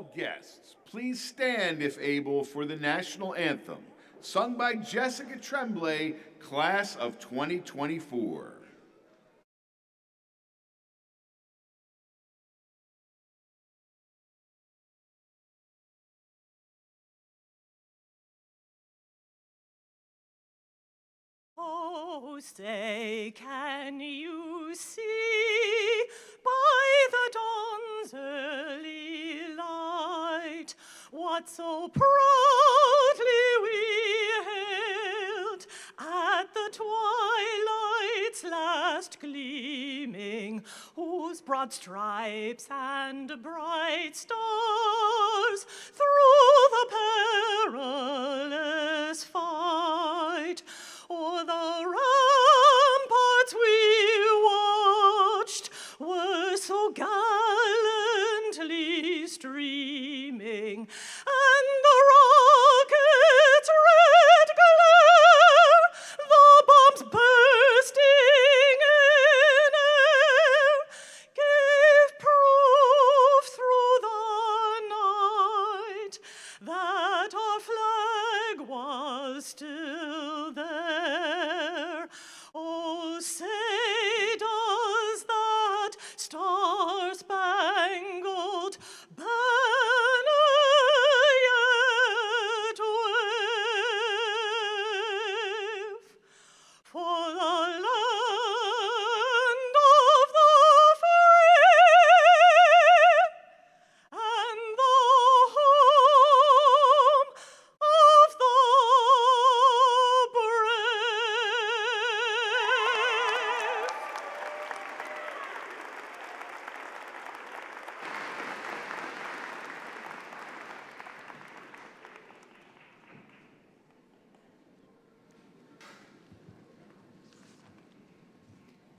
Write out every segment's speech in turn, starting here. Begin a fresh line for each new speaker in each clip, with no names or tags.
all guests, please stand if able for the national anthem, sung by Jessica Tremblay, class of 2024.
Oh, say, can you see by the dawn's early light what so proudly we hailed at the twilight's last gleaming, whose broad stripes and bright stars through the perilous fight o'er the ramparts we watched were so gallantly streaming, and the rocket's red glare, the bombs bursting in air, gave proof through the night that our flag was still there. Oh, say, does that star-spangled banner yet wave? For the land of the free and the home of the brave.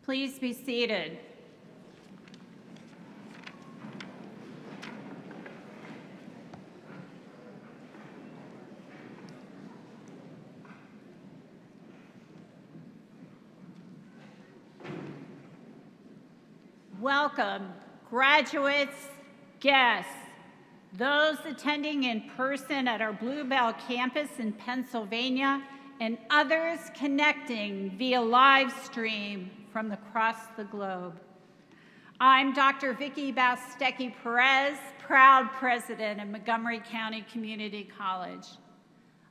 Please be seated. Welcome, graduates, guests, those attending in person at our Bluebell campus in Pennsylvania, and others connecting via live stream from across the globe. I'm Dr. Vicki Bastecki Perez, proud president of Montgomery County Community College.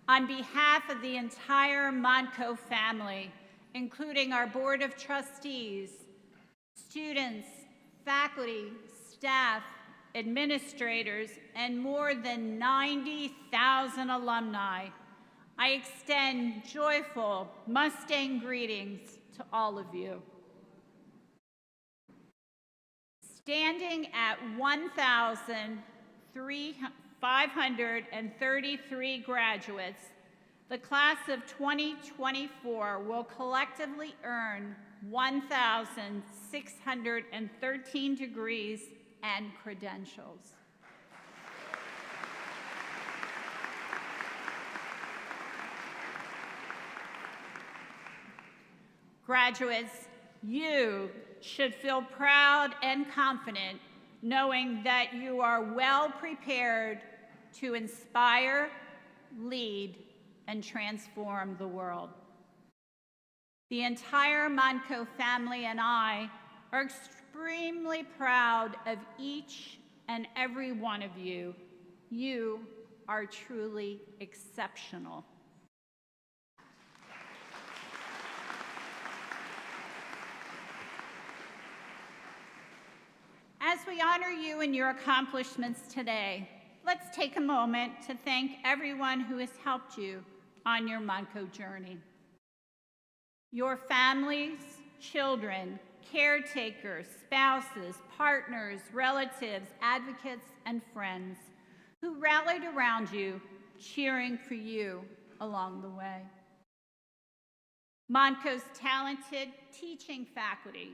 On behalf of the entire Montco family, including our Board of Trustees, students, faculty, staff, administrators, and more than 90,000 alumni, I extend joyful Mustang greetings to all of you. Standing at 1,533 graduates, the class of 2024 will collectively earn 1,613 degrees and credentials. Graduates, you should feel proud and confident knowing that you are well prepared to inspire, lead, and transform the world. The entire Montco family and I are extremely proud of each and every one of you. You are truly exceptional. As we honor you and your accomplishments today, let's take a moment to thank everyone who has helped you on your Montco journey. Your families, children, caretakers, spouses, partners, relatives, advocates, and friends who rallied around you, cheering for you along the way. Montco's talented teaching faculty,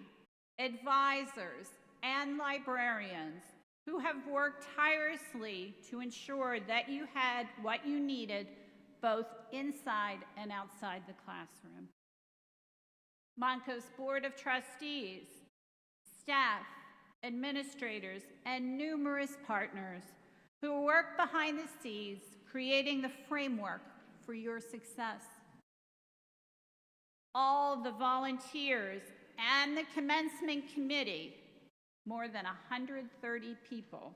advisors, and librarians who have worked tirelessly to ensure that you had what you needed both inside and outside the classroom. Montco's Board of Trustees, staff, administrators, and numerous partners who work behind the scenes creating the framework for your success. All the volunteers and the commencement committee, more than 130 people,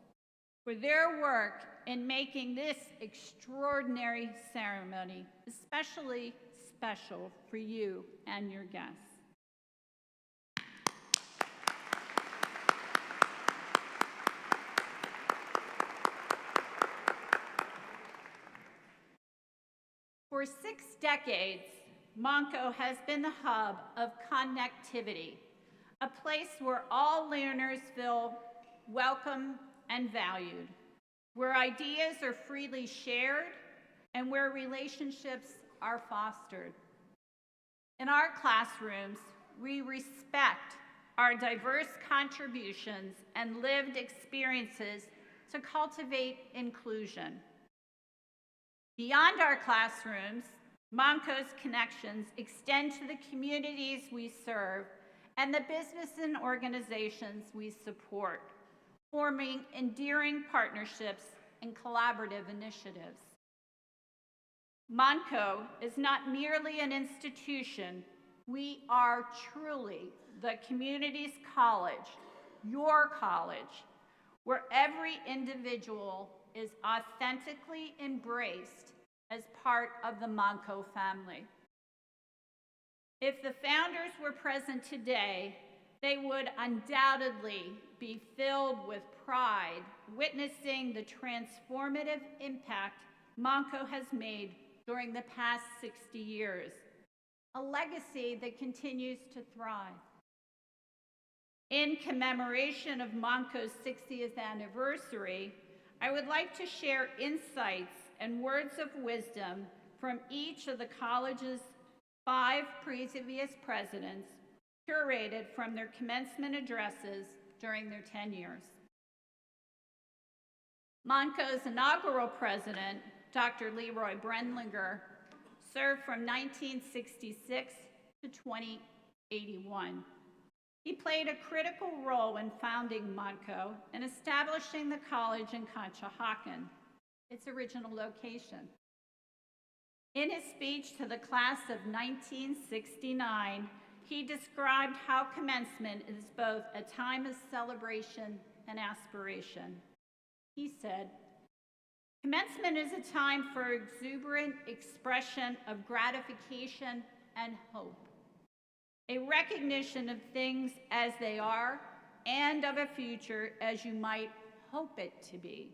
for their work in making this extraordinary ceremony especially special for you and your guests. For 6 decades, Montco has been the hub of connectivity, a place where all learners feel welcome and valued, where ideas are freely shared, and where relationships are fostered. In our classrooms, we respect our diverse contributions and lived experiences to cultivate inclusion. Beyond our classrooms, Montco's connections extend to the communities we serve and the business and organizations we support, forming endearing partnerships and collaborative initiatives. Montco is not merely an institution. We are truly the community's college, your college, where every individual is authentically embraced as part of the Montco family. If the founders were present today, they would undoubtedly be filled with pride, witnessing the transformative impact Montco has made during the past 60 years, a legacy that continues to thrive. In commemoration of Montco's 60th anniversary, I would like to share insights and words of wisdom from each of the college's 5 previous presidents, curated from their commencement addresses during their 10 years. Montco's inaugural president, Dr. Leroy Brenlinger, served from 1966 to 2081. He played a critical role in founding Montco and establishing the college in Conshohocken, its original location. In his speech to the class of 1969, he described how commencement is both a time of celebration and aspiration. He said, "Commencement is a time for exuberant expression of gratification and hope, a recognition of things as they are and of a future as you might hope it to be."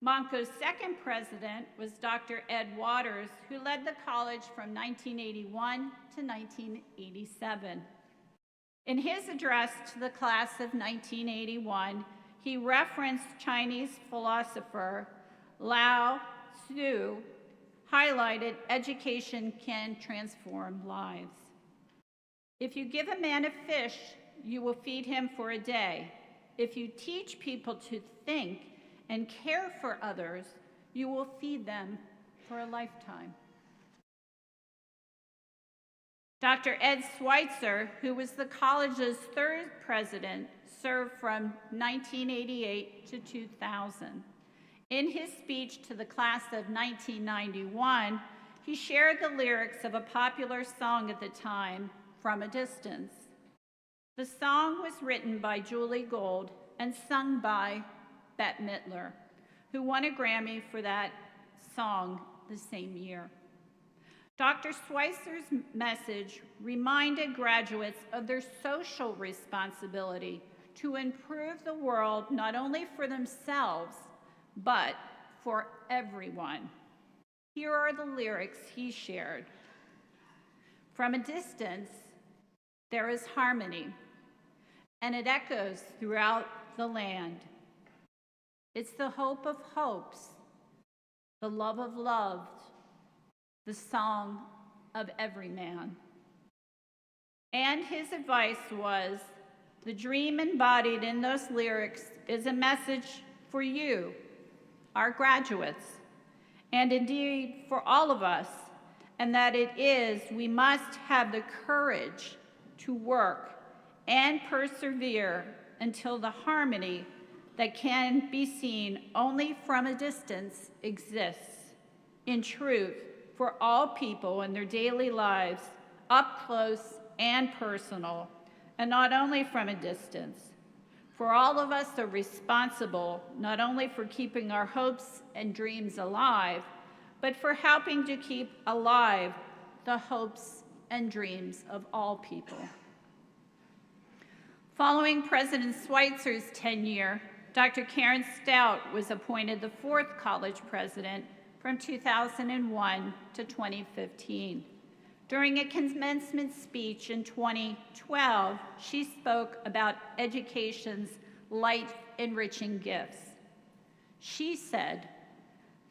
Montco's second president was Dr. Ed Waters, who led the college from 1981 to 1987. In his address to the class of 1981, he referenced Chinese philosopher Lao Tzu, highlighted education can transform lives. If you give a man a fish, you will feed him for a day. If you teach people to think and care for others, you will feed them for a lifetime. Dr. Ed Schweitzer, who was the college's 3rd president, served from 1988 to 2000. In his speech to the class of 1991, he shared the lyrics of a popular song at the time, "From a Distance." The song was written by Julie Gold and sung by Bette Midler, who won a Grammy for that song the same year. Dr. Schweitzer's message reminded graduates of their social responsibility to improve the world not only for themselves, but for everyone. Here are the lyrics he shared. "From a distance, there is harmony, and it echoes throughout the land. It's the hope of hopes, the love of loves, the song of every man." And his advice was, the dream embodied in those lyrics is a message for you, our graduates, and indeed for all of us, and that it is we must have the courage to work and persevere until the harmony that can be seen only from a distance exists, in truth, for all people in their daily lives, up close and personal, and not only from a distance. For all of us are responsible not only for keeping our hopes and dreams alive, but for helping to keep alive the hopes and dreams of all people. Following President Schweitzer's tenure, Dr. Karen Stout was appointed the fourth college president from 2001 to 2015. During a commencement speech in 2012, she spoke about education's life-enriching gifts. She said,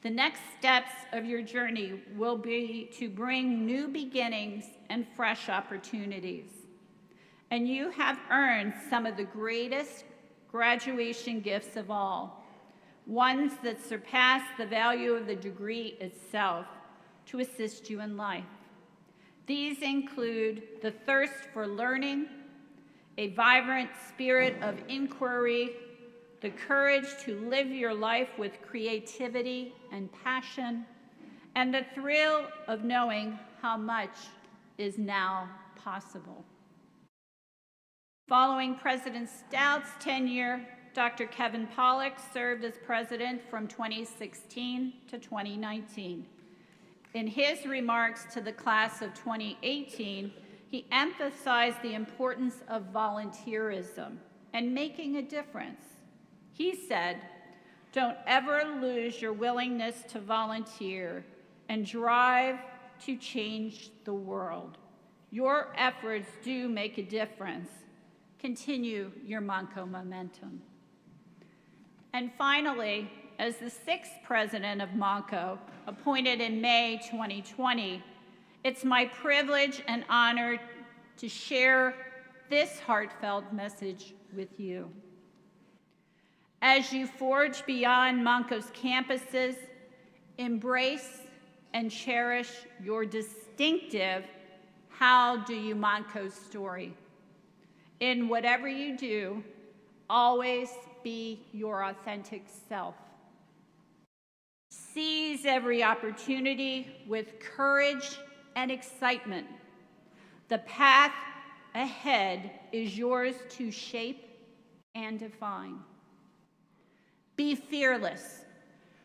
"The next steps of your journey will be to bring new beginnings and fresh opportunities. And you have earned some of the greatest graduation gifts of all, ones that surpass the value of the degree itself to assist you in life. These include the thirst for learning, a vibrant spirit of inquiry, the courage to live your life with creativity and passion, and the thrill of knowing how much is now possible." Following President Stout's tenure, Dr. Kevin Pollak served as president from 2016 to 2019. In his remarks to the class of 2018, he emphasized the importance of volunteerism and making a difference. He said, "Don't ever lose your willingness to volunteer and drive to change the world. Your efforts do make a difference. Continue your Monco momentum." And finally, as the sixth president of Monco, appointed in May 2020, it's my privilege and honor to share this heartfelt message with you. As you forge beyond Monco's campuses, embrace and cherish your distinctive "How do you Monco" story. In whatever you do, always be your authentic self. Seize every opportunity with courage and excitement. The path ahead is yours to shape and define. Be fearless,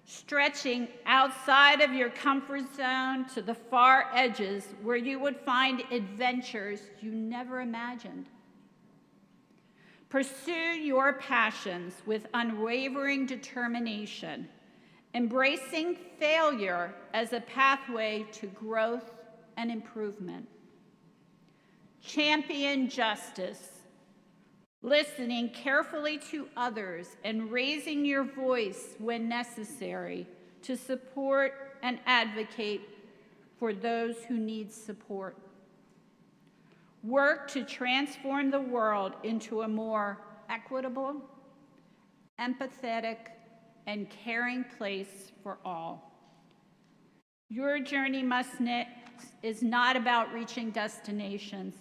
stretching outside of your comfort zone to the far edges where you would find adventures you never imagined. Pursue your passions with unwavering determination, embracing failure as a pathway to growth and improvement. Champion justice, listening carefully to others and raising your voice when necessary to support and advocate for those who need support. Work to transform the world into a more equitable, empathetic, and caring place for all. Your journey is not about reaching destinations,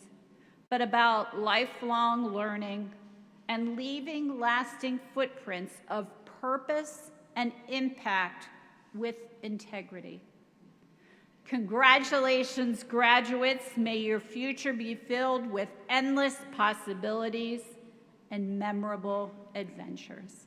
but about lifelong learning and leaving lasting footprints of purpose and impact with integrity. Congratulations, graduates. May your future be filled with endless possibilities and memorable adventures.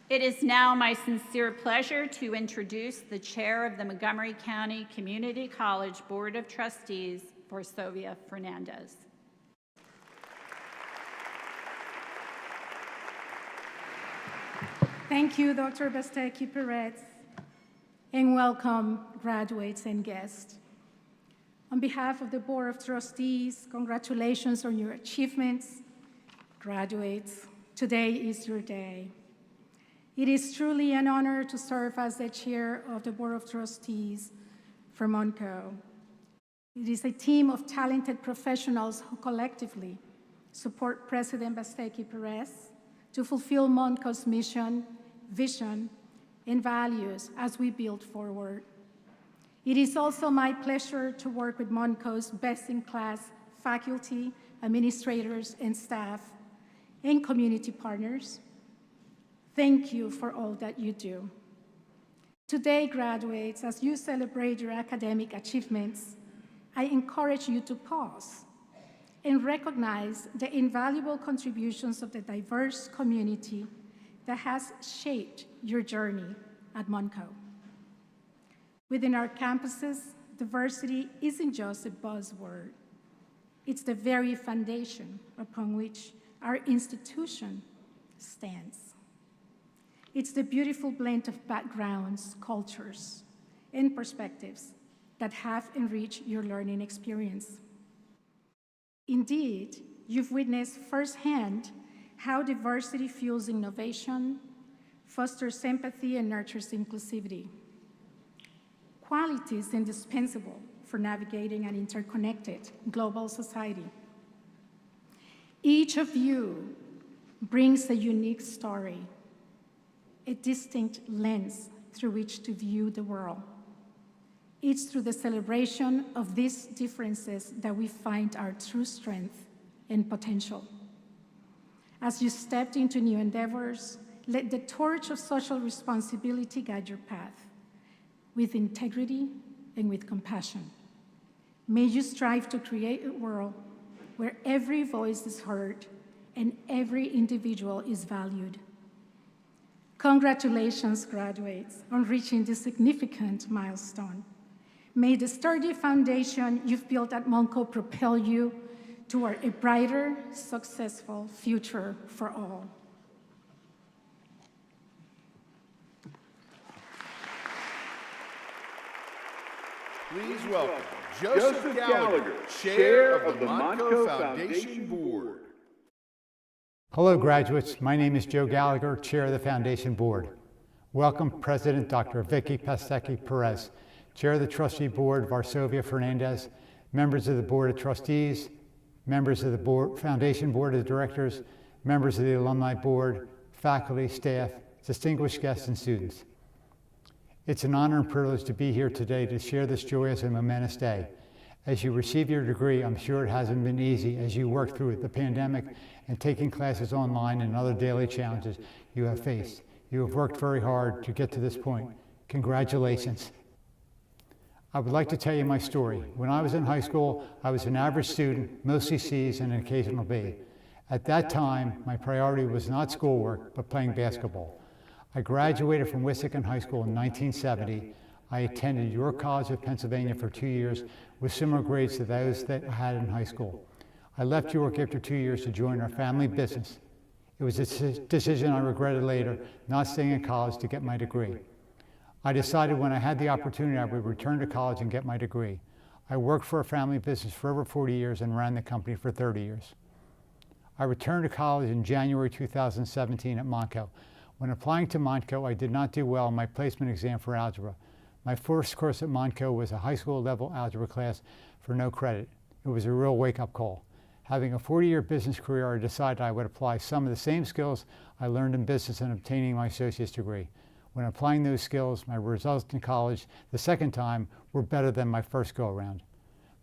It is now my sincere pleasure to introduce the chair of the Montgomery County Community College Board of Trustees, Varsovia Fernandez.
Thank you, Dr. Bestecki-Perez, and welcome, graduates and guests. On behalf of the Board of Trustees, congratulations on your achievements. Graduates, today is your day. It is truly an honor to serve as the chair of the Board of Trustees for Monco. It is a team of talented professionals who collectively support President Bestecki-Perez to fulfill Monco's mission, vision, and values as we build forward. It is also my pleasure to work with Monco's best-in-class faculty, administrators, and staff, and community partners. Thank you for all that you do. Today, graduates, as you celebrate your academic achievements, I encourage you to pause and recognize the invaluable contributions of the diverse community that has shaped your journey at Monco. Within our campuses, diversity isn't just a buzzword. It's the very foundation upon which our institution stands. It's the beautiful blend of backgrounds, cultures, and perspectives that have enriched your learning experience. Indeed, you've witnessed firsthand how diversity fuels innovation, fosters empathy, and nurtures inclusivity. Qualities indispensable for navigating an interconnected global society. Each of you brings a unique story, a distinct lens through which to view the world. It's through the celebration of these differences that we find our true strength and potential. As you stepped into new endeavors, let the torch of social responsibility guide your path, with integrity and with compassion. May you strive to create a world where every voice is heard and every individual is valued. Congratulations, graduates, on reaching this significant milestone. May the sturdy foundation you've built at Monco propel you toward a brighter, successful future for all.
Please welcome Joseph Gallagher, Chair of the Montco Foundation Board.
Hello, graduates. My name is Joe Gallagher, Chair of the Foundation Board. Welcome, President Dr. Vicky Pastecki-Perez, Chair of the Trustee Board, Varsovia Fernandez, members of the Board of Trustees, members of the Foundation Board of Directors, members of the Alumni Board, faculty, staff, distinguished guests, and students. It's an honor and privilege to be here today to share this joyous and momentous day. As you receive your degree, I'm sure it hasn't been easy as you work through the pandemic and taking classes online and other daily challenges you have faced. You have worked very hard to get to this point. Congratulations. I would like to tell you my story. When I was in high school, I was an average student, mostly C's and an occasional B. At that time, my priority was not schoolwork, but playing basketball. I graduated from Wissahickon High School in 1970. I attended York College of Pennsylvania for 2 years with similar grades to those that I had in high school. I left York after 2 years to join our family business. It was a decision I regretted later, not staying in college to get my degree. I decided when I had the opportunity I would return to college and get my degree. I worked for a family business for over 40 years and ran the company for 30 years. I returned to college in January 2017 at Monco. When applying to Monco, I did not do well on my placement exam for algebra. My first course at Monco was a high school level algebra class for no credit. It was a real wake-up call. Having a 40-year business career, I decided I would apply some of the same skills I learned in business in obtaining my associate's degree. When applying those skills, my results in college the second time were better than my first go-around.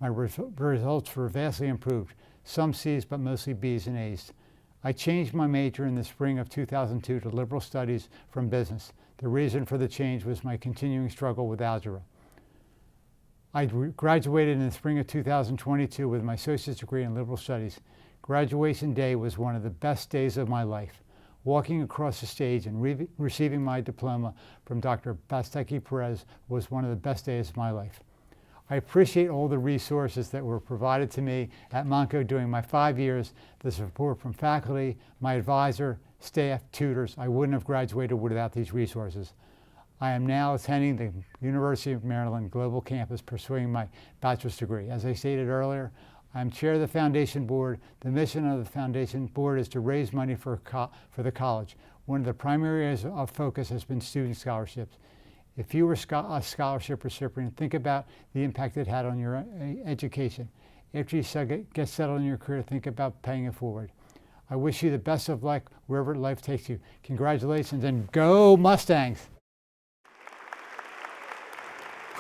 My results were vastly improved, some C's but mostly B's and A's. I changed my major in the spring of 2002 to liberal studies from business. The reason for the change was my continuing struggle with algebra. I graduated in the spring of 2022 with my associate's degree in liberal studies. Graduation day was one of the best days of my life. Walking across the stage and receiving my diploma from Dr. Pastecki-Perez was one of the best days of my life. I appreciate all the resources that were provided to me at Monco during my 5 years, the support from faculty, my advisor, staff, tutors. I wouldn't have graduated without these resources. I am now attending the University of Maryland Global Campus pursuing my bachelor's degree. As I stated earlier, I am chair of the Foundation Board. The mission of the Foundation Board is to raise money for the college. One of the primary areas of focus has been student scholarships. If you were a scholarship recipient, think about the impact it had on your education. After you get settled in your career, think about paying it forward. I wish you the best of luck wherever life takes you. Congratulations and go Mustangs!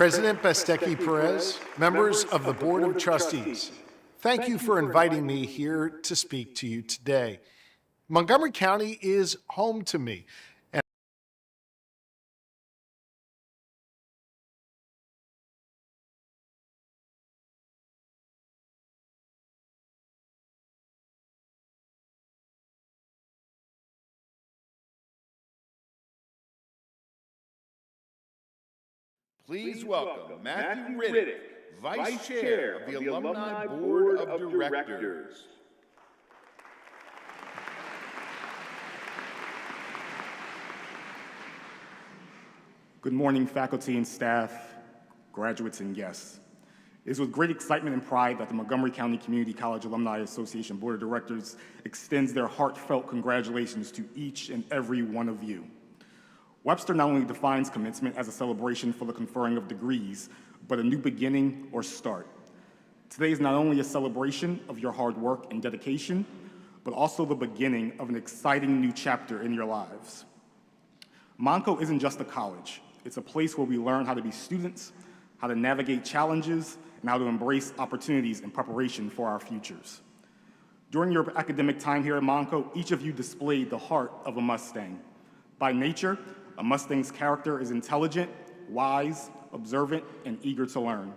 President Bestecki Perez, members of the Board of Trustees, thank you for inviting me here to speak to you today. Montgomery County is home to me.
Please welcome Matthew Riddick, Vice Chair of the Alumni Board of Directors.
Good morning, faculty and staff, graduates and guests. It is with great excitement and pride that the Montgomery County Community College Alumni Association Board of Directors extends their heartfelt congratulations to each and every one of you. Webster not only defines commencement as a celebration for the conferring of degrees, but a new beginning or start. Today is not only a celebration of your hard work and dedication, but also the beginning of an exciting new chapter in your lives. Monco isn't just a college. It's a place where we learn how to be students, how to navigate challenges, and how to embrace opportunities in preparation for our futures. During your academic time here at Monco, each of you displayed the heart of a Mustang. By nature, a Mustang's character is intelligent, wise, observant, and eager to learn.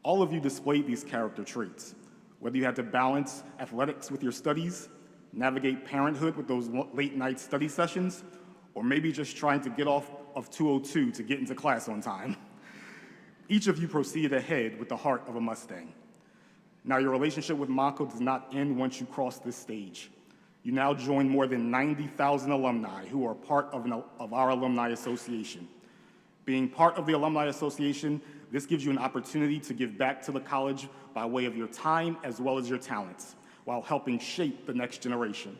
All of you displayed these character traits. Whether you had to balance athletics with your studies, navigate parenthood with those late-night study sessions, or maybe just trying to get off of 202 to get into class on time. Each of you proceeded ahead with the heart of a Mustang. Now, your relationship with Monco does not end once you cross this stage. You now join more than 90,000 alumni who are part of our Alumni Association. Being part of the Alumni Association, this gives you an opportunity to give back to the college by way of your time as well as your talents, while helping shape the next generation.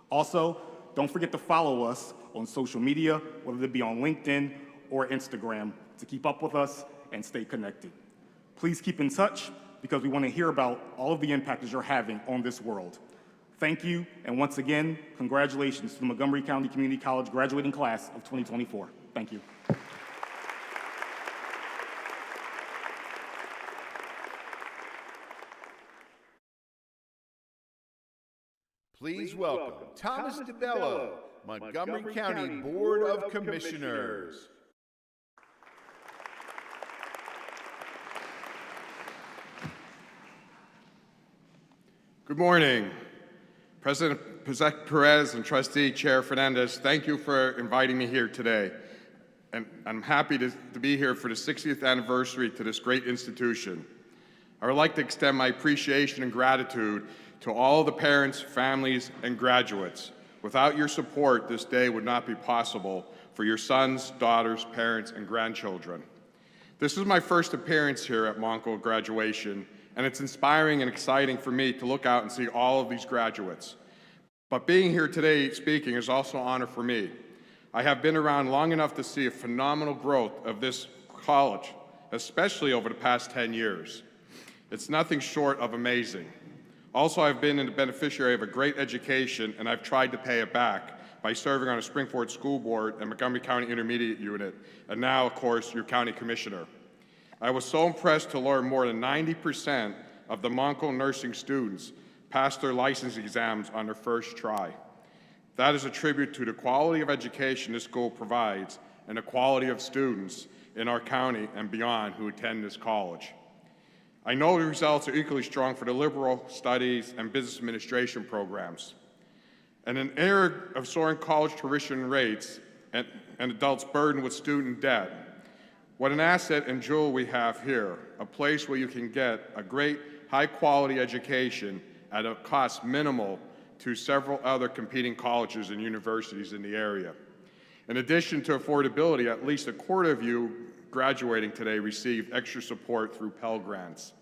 Also, don't forget to follow us on social media, whether it be on LinkedIn or Instagram, to keep up with us and stay connected. Please keep in touch because we want to hear about all of the impact that you're having on this world. Thank you, and once again, congratulations to the Montgomery County Community College graduating class of 2024. Thank you.
Please welcome Thomas DeBello, Montgomery County Board of Commissioners.
Good morning. President Perez and Trustee Chair Fernandez, thank you for inviting me here today. And I'm happy to be here for the 60th anniversary to this great institution. I would like to extend my appreciation and gratitude to all the parents, families, and graduates. Without your support, this day would not be possible for your sons, daughters, parents, and grandchildren. This is my first appearance here at Monco graduation, and it's inspiring and exciting for me to look out and see all of these graduates. But being here today speaking is also an honor for me. I have been around long enough to see a phenomenal growth of this college, especially over the past 10 years. It's nothing short of amazing. Also, I've been the beneficiary of a great education, and I've tried to pay it back by serving on a Springford School Board and Montgomery County Intermediate Unit, and now, of course, your county commissioner. I was so impressed to learn more than 90% of the Monco nursing students passed their license exams on their first try. That is a tribute to the quality of education this school provides and the quality of students in our county and beyond who attend this college. I know the results are equally strong for the liberal studies and business administration programs. In an era of soaring college tuition rates and adults burdened with student debt, what an asset and jewel we have here, a place where you can get a great high-quality education at a cost minimal to several other competing colleges and universities in the area. In addition to affordability, at least a quarter of you graduating today received extra support through Pell Grants.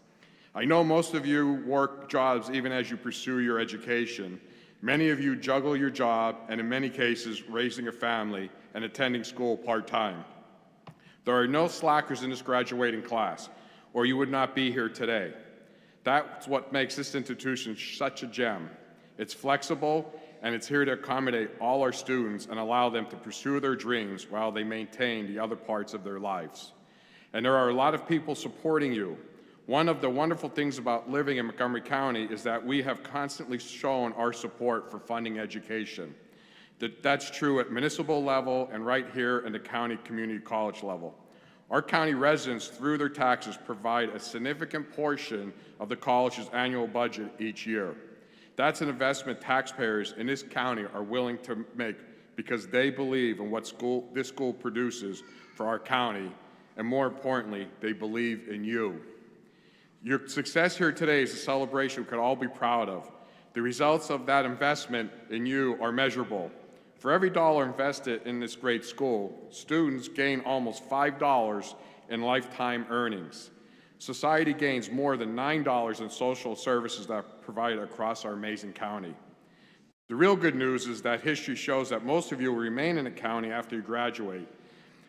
I know most of you work jobs even as you pursue your education. Many of you juggle your job and in many cases raising a family and attending school part-time. There are no slackers in this graduating class, or you would not be here today. That's what makes this institution such a gem. It's flexible, and it's here to accommodate all our students and allow them to pursue their dreams while they maintain the other parts of their lives. and there are a lot of people supporting you. One of the wonderful things about living in Montgomery County is that we have constantly shown our support for funding education. That's true at municipal level and right here in the county community college level. Our county residents, through their taxes, provide a significant portion of the college's annual budget each year. That's an investment taxpayers in this county are willing to make because they believe in what this school produces for our county, and more importantly, they believe in you. Your success here today is a celebration we could all be proud of. The results of that investment in you are measurable. For every dollar invested in this great school, students gain almost $5 in lifetime earnings. Society gains more than $9 in social services that are provided across our amazing county. The real good news is that history shows that most of you will remain in the county after you graduate.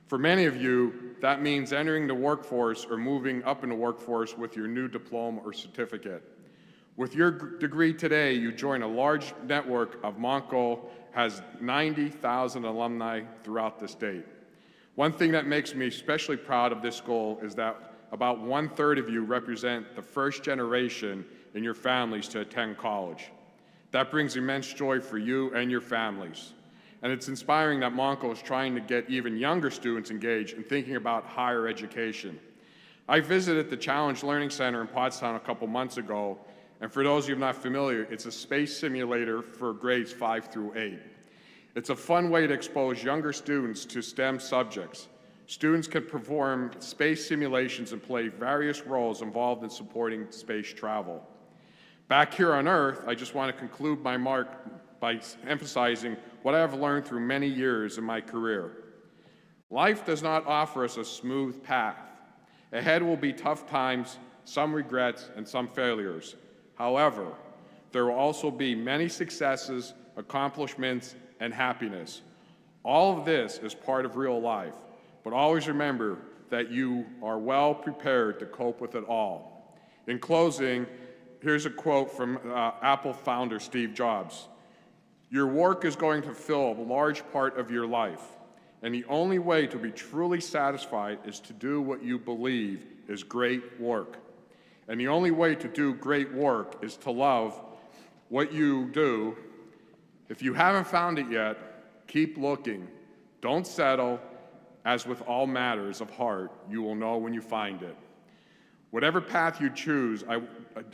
For many of you, that means entering the workforce or moving up in the workforce with your new diploma or certificate. With your degree today, you join a large network of Montgomery has 90,000 alumni throughout the state. One thing that makes me especially proud of this school is that about 1/3 of you represent the first generation in your families to attend college. That brings immense joy for you and your families. And it's inspiring that Montgomery is trying to get even younger students engaged in thinking about higher education. I visited the Challenge Learning Center in Pottstown a couple months ago, and for those of you not familiar, it's a space simulator for grades 5 through 8. It's a fun way to expose younger students to STEM subjects. Students can perform space simulations and play various roles involved in supporting space travel. Back here on Earth, I just want to conclude my mark by emphasizing what I have learned through many years in my career. Life does not offer us a smooth path. Ahead will be tough times, some regrets, and some failures. However, there will also be many successes, accomplishments, and happiness. All of this is part of real life, but always remember that you are well prepared to cope with it all. In closing, here's a quote from Apple founder Steve Jobs. "Your work is going to fill a large part of your life, and the only way to be truly satisfied is to do what you believe is great work. And the only way to do great work is to love what you do. If you haven't found it yet, keep looking. Don't settle. As with all matters of heart, you will know when you find it." Whatever path you choose,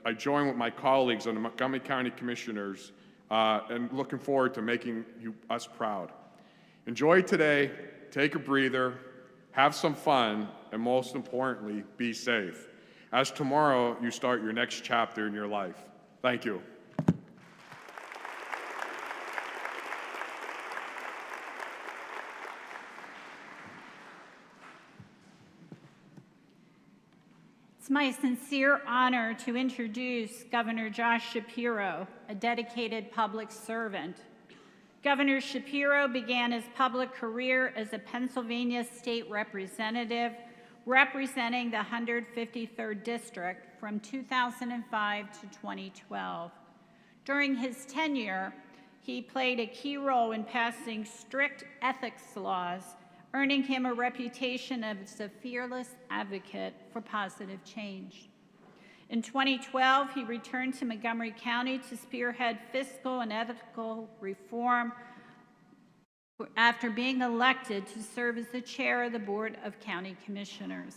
I join with my colleagues on the Montgomery County Commissioners and looking forward to making us proud. Enjoy today, take a breather, have some fun, and most importantly, be safe. As tomorrow, you start your next chapter in your life. Thank you.
It's my sincere honor to introduce Governor Josh Shapiro, a dedicated public servant. Governor Shapiro began his public career as a Pennsylvania state representative, representing the 153rd District from 2005 to 2012. During his tenure, he played a key role in passing strict ethics laws, earning him a reputation as a fearless advocate for positive change. In 2012, he returned to Montgomery County to spearhead fiscal and ethical reform after being elected to serve as the chair of the Board of County Commissioners.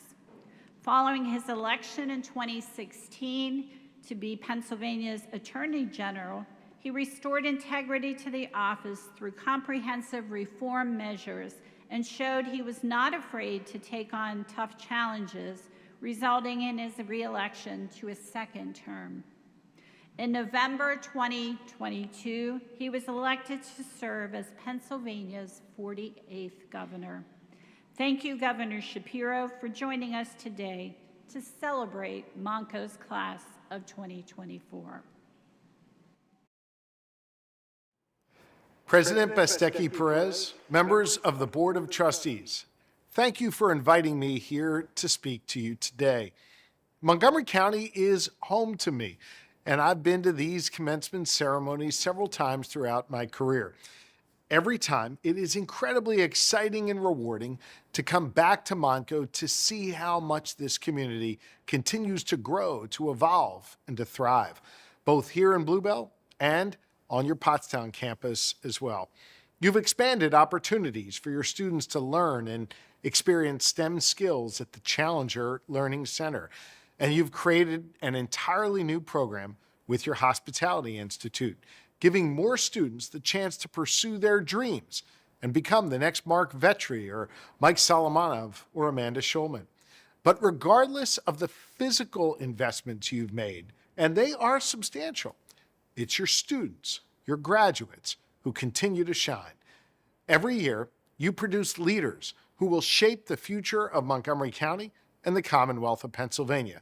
Following his election in 2016 to be Pennsylvania's Attorney General, he restored integrity to the office through comprehensive reform measures and showed he was not afraid to take on tough challenges, resulting in his re-election to a second term. In November 2022, he was elected to serve as Pennsylvania's 48th governor. Thank you, Governor Shapiro, for joining us today to celebrate Montgo's class of 2024.
President Bestecki Perez, members of the Board of Trustees, thank you for inviting me here to speak to you today. Montgomery County is home to me, and I've been to these commencement ceremonies several times throughout my career. Every time, it is incredibly exciting and rewarding to come back to Montco to see how much this community continues to grow, to evolve, and to thrive, both here in Bluebell and on your Pottstown campus as well. You've expanded opportunities for your students to learn and experience STEM skills at the Challenger Learning Center, and you've created an entirely new program with your Hospitality Institute, giving more students the chance to pursue their dreams and become the next Mark Vetri or Mike Solomonov or Amanda Schulman. But regardless of the physical investments you've made, and they are substantial, it's your students, your graduates, who continue to shine. Every year, you produce leaders who will shape the future of Montgomery County and the Commonwealth of Pennsylvania.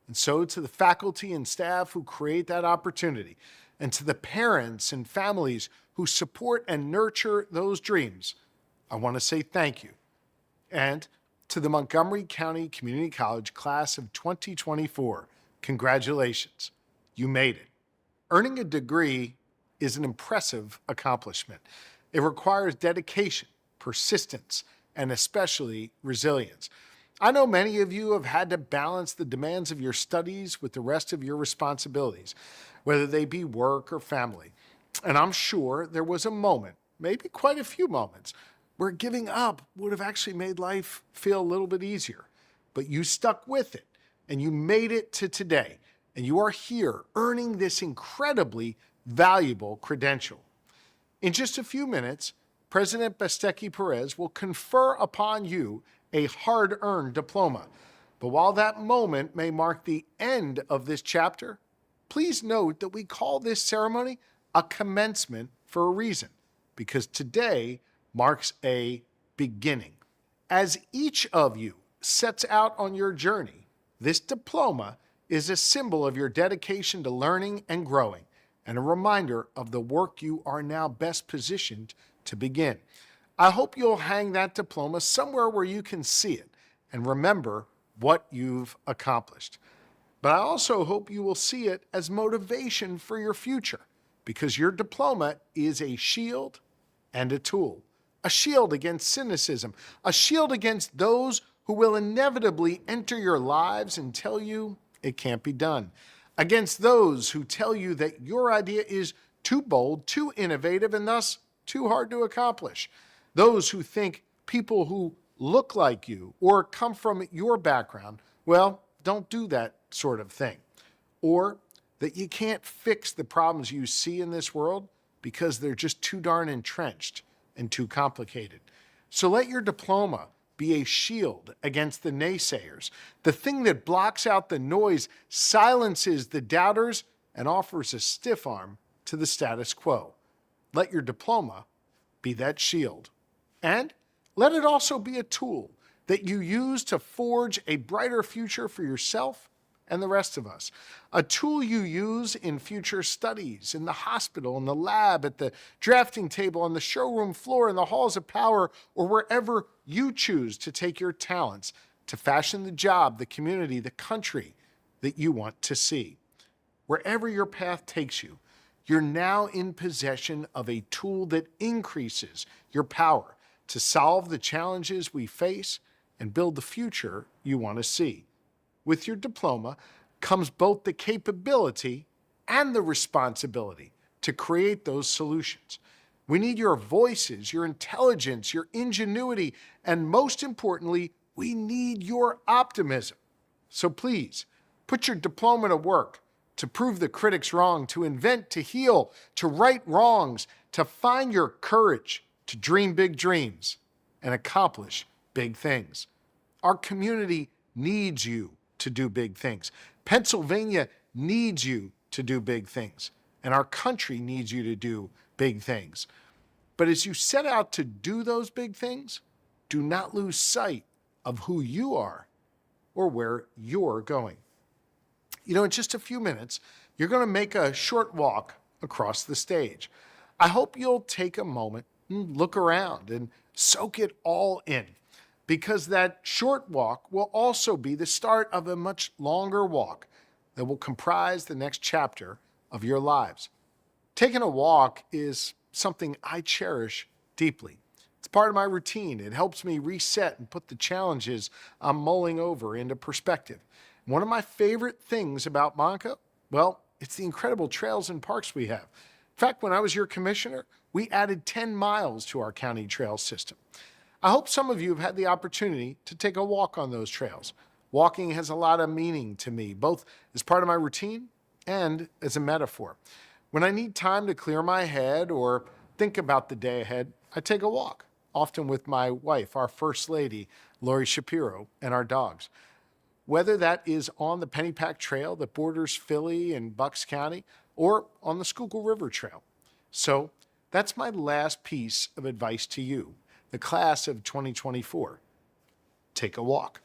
And so to the faculty and staff who create that opportunity, and to the parents and families who support and nurture those dreams, I want to say thank you. And to the Montgomery County Community College class of 2024, congratulations, you made it. Earning a degree is an impressive accomplishment. It requires dedication, persistence, and especially resilience. I know many of you have had to balance the demands of your studies with the rest of your responsibilities, whether they be work or family. And I'm sure there was a moment, maybe quite a few moments, where giving up would have actually made life feel a little bit easier. But you stuck with it, and you made it to today, and you are here earning this incredibly valuable credential. In just a few minutes, President Bestecki Perez will confer upon you a hard-earned diploma. But while that moment may mark the end of this chapter, please note that we call this ceremony a commencement for a reason, because today marks a beginning. As each of you sets out on your journey, this diploma is a symbol of your dedication to learning and growing, and a reminder of the work you are now best positioned to begin. I hope you'll hang that diploma somewhere where you can see it and remember what you've accomplished. But I also hope you will see it as motivation for your future, because your diploma is a shield and a tool. A shield against cynicism, a shield against those who will inevitably enter your lives and tell you it can't be done, against those who tell you that your idea is too bold, too innovative, and thus too hard to accomplish. Those who think people who look like you or come from your background, well, don't do that sort of thing. Or that you can't fix the problems you see in this world because they're just too darn entrenched and too complicated. So let your diploma be a shield against the naysayers, the thing that blocks out the noise, silences the doubters, and offers a stiff arm to the status quo. Let your diploma be that shield. And let it also be a tool that you use to forge a brighter future for yourself and the rest of us. A tool you use in future studies, in the hospital, in the lab, at the drafting table, on the showroom floor, in the halls of power, or wherever you choose to take your talents to fashion the job, the community, the country that you want to see. Wherever your path takes you, you're now in possession of a tool that increases your power to solve the challenges we face and build the future you want to see. With your diploma comes both the capability and the responsibility to create those solutions. We need your voices, your intelligence, your ingenuity, and most importantly, we need your optimism. So please, put your diploma to work to prove the critics wrong, to invent, to heal, to right wrongs, to find your courage, to dream big dreams, and accomplish big things. Our community needs you to do big things. Pennsylvania needs you to do big things, and our country needs you to do big things. But as you set out to do those big things, do not lose sight of who you are or where you're going. You know, in just a few minutes, you're going to make a short walk across the stage. I hope you'll take a moment and look around and soak it all in, because that short walk will also be the start of a much longer walk that will comprise the next chapter of your lives. Taking a walk is something I cherish deeply. It's part of my routine. It helps me reset and put the challenges I'm mulling over into perspective. One of my favorite things about Monco, well, it's the incredible trails and parks we have. In fact, when I was your commissioner, we added 10 miles to our county trail system. I hope some of you have had the opportunity to take a walk on those trails. Walking has a lot of meaning to me, both as part of my routine and as a metaphor. When I need time to clear my head or think about the day ahead, I take a walk, often with my wife, our First Lady, Lori Shapiro, and our dogs. Whether that is on the Pennypack Trail that borders Philly and Bucks County, or on the Schuylkill River Trail. So that's my last piece of advice to you, the class of 2024. Take a walk.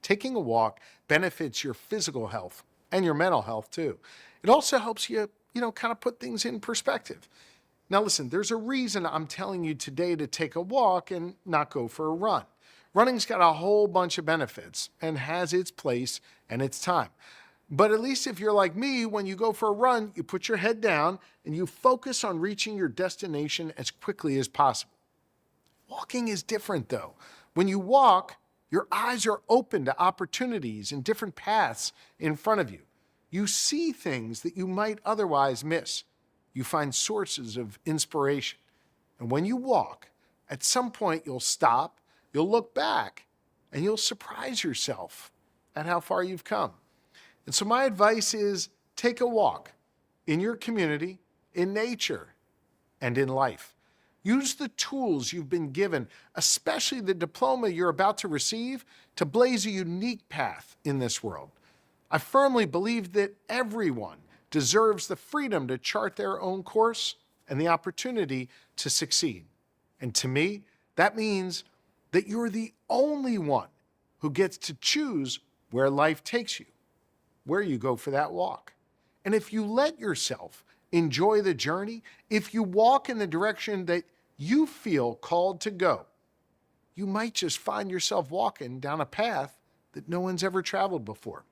Taking a walk benefits your physical health and your mental health too. It also helps you, kind of put things in perspective. Now listen, there's a reason I'm telling you today to take a walk and not go for a run. Running's got a whole bunch of benefits and has its place and its time. But at least if you're like me, when you go for a run, you put your head down and you focus on reaching your destination as quickly as possible. Walking is different though. When you walk, your eyes are open to opportunities and different paths in front of you. You see things that you might otherwise miss. You find sources of inspiration. And when you walk, at some point you'll stop, you'll look back, and you'll surprise yourself at how far you've come. And so my advice is take a walk in your community, in nature, and in life. Use the tools you've been given, especially the diploma you're about to receive, to blaze a unique path in this world. I firmly believe that everyone deserves the freedom to chart their own course and the opportunity to succeed. And to me, that means that you're the only one who gets to choose where life takes you, where you go for that walk. And if you let yourself enjoy the journey, if you walk in the direction that you feel called to go, you might just find yourself walking down a path that no one's ever traveled before.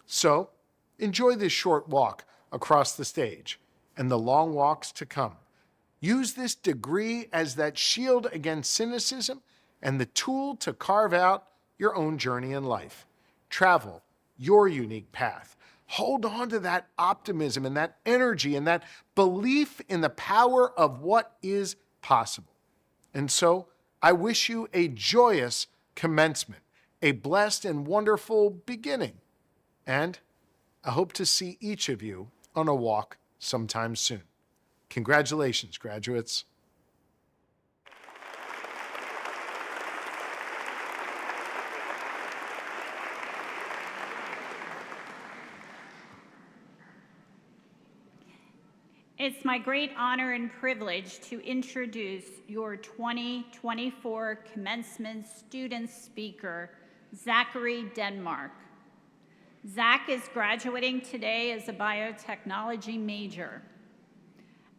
So enjoy this short walk across the stage and the long walks to come. Use this degree as that shield against cynicism and the tool to carve out your own journey in life. Travel your unique path. Hold on to that optimism and that energy and that belief in the power of what is possible. And so I wish you a joyous commencement, a blessed and wonderful beginning. And I hope to see each of you on a walk sometime soon. Congratulations, graduates.
It's my great honor and privilege to introduce your 2024 commencement student speaker, Zachary Denmark. Zach is graduating today as a biotechnology major.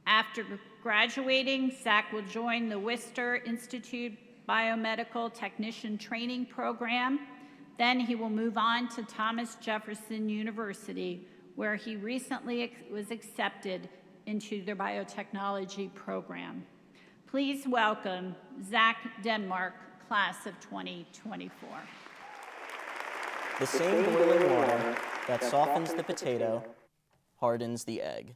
After graduating, Zach will join the Worcester Institute Biomedical Technician Training Program. Then he will move on to Thomas Jefferson University, where he recently was accepted into their biotechnology program. Please welcome Zach Denmark, class of 2024.
The same boiling water that softens the potato hardens the egg.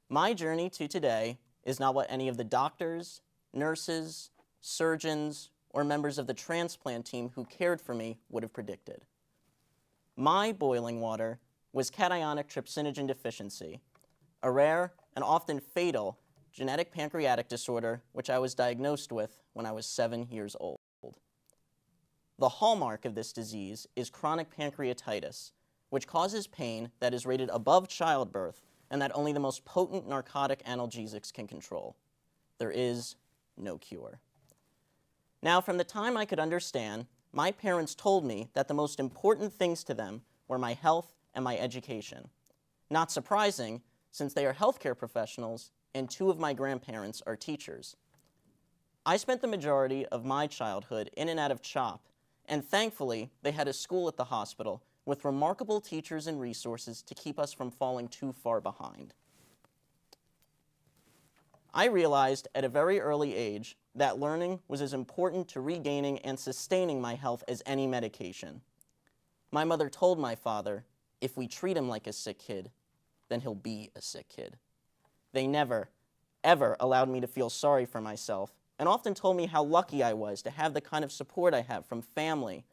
My journey to today is not what any of the doctors, nurses, surgeons, or members of the transplant team who cared for me would have predicted. My boiling water was cationic trypsinogen deficiency, a rare and often fatal genetic pancreatic disorder which I was diagnosed with when I was 7 years old. The hallmark of this disease is chronic pancreatitis, which causes pain that is rated above childbirth and that only the most potent narcotic analgesics can control. There is no cure. Now, from the time I could understand, my parents told me that the most important things to them were my health and my education. Not surprising, since they are healthcare professionals and 2 of my grandparents are teachers. I spent the majority of my childhood in and out of CHOP, and thankfully, they had a school at the hospital with remarkable teachers and resources to keep us from falling too far behind. I realized at a very early age that learning was as important to regaining and sustaining my health as any medication. My mother told my father, if we treat him like a sick kid, then he'll be a sick kid. They never, ever allowed me to feel sorry for myself, and often told me how lucky I was to have the kind of support I have from family,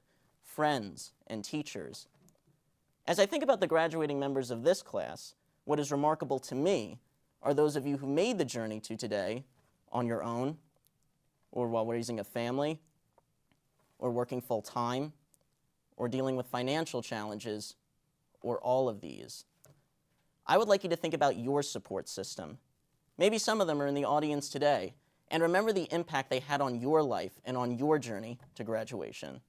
friends, and teachers. As I think about the graduating members of this class, what is remarkable to me are those of you who made the journey to today on your own, or while raising a family, or working full-time, or dealing with financial challenges, or all of these. I would like you to think about your support system. Maybe some of them are in the audience today, and remember the impact they had on your life and on your journey to graduation.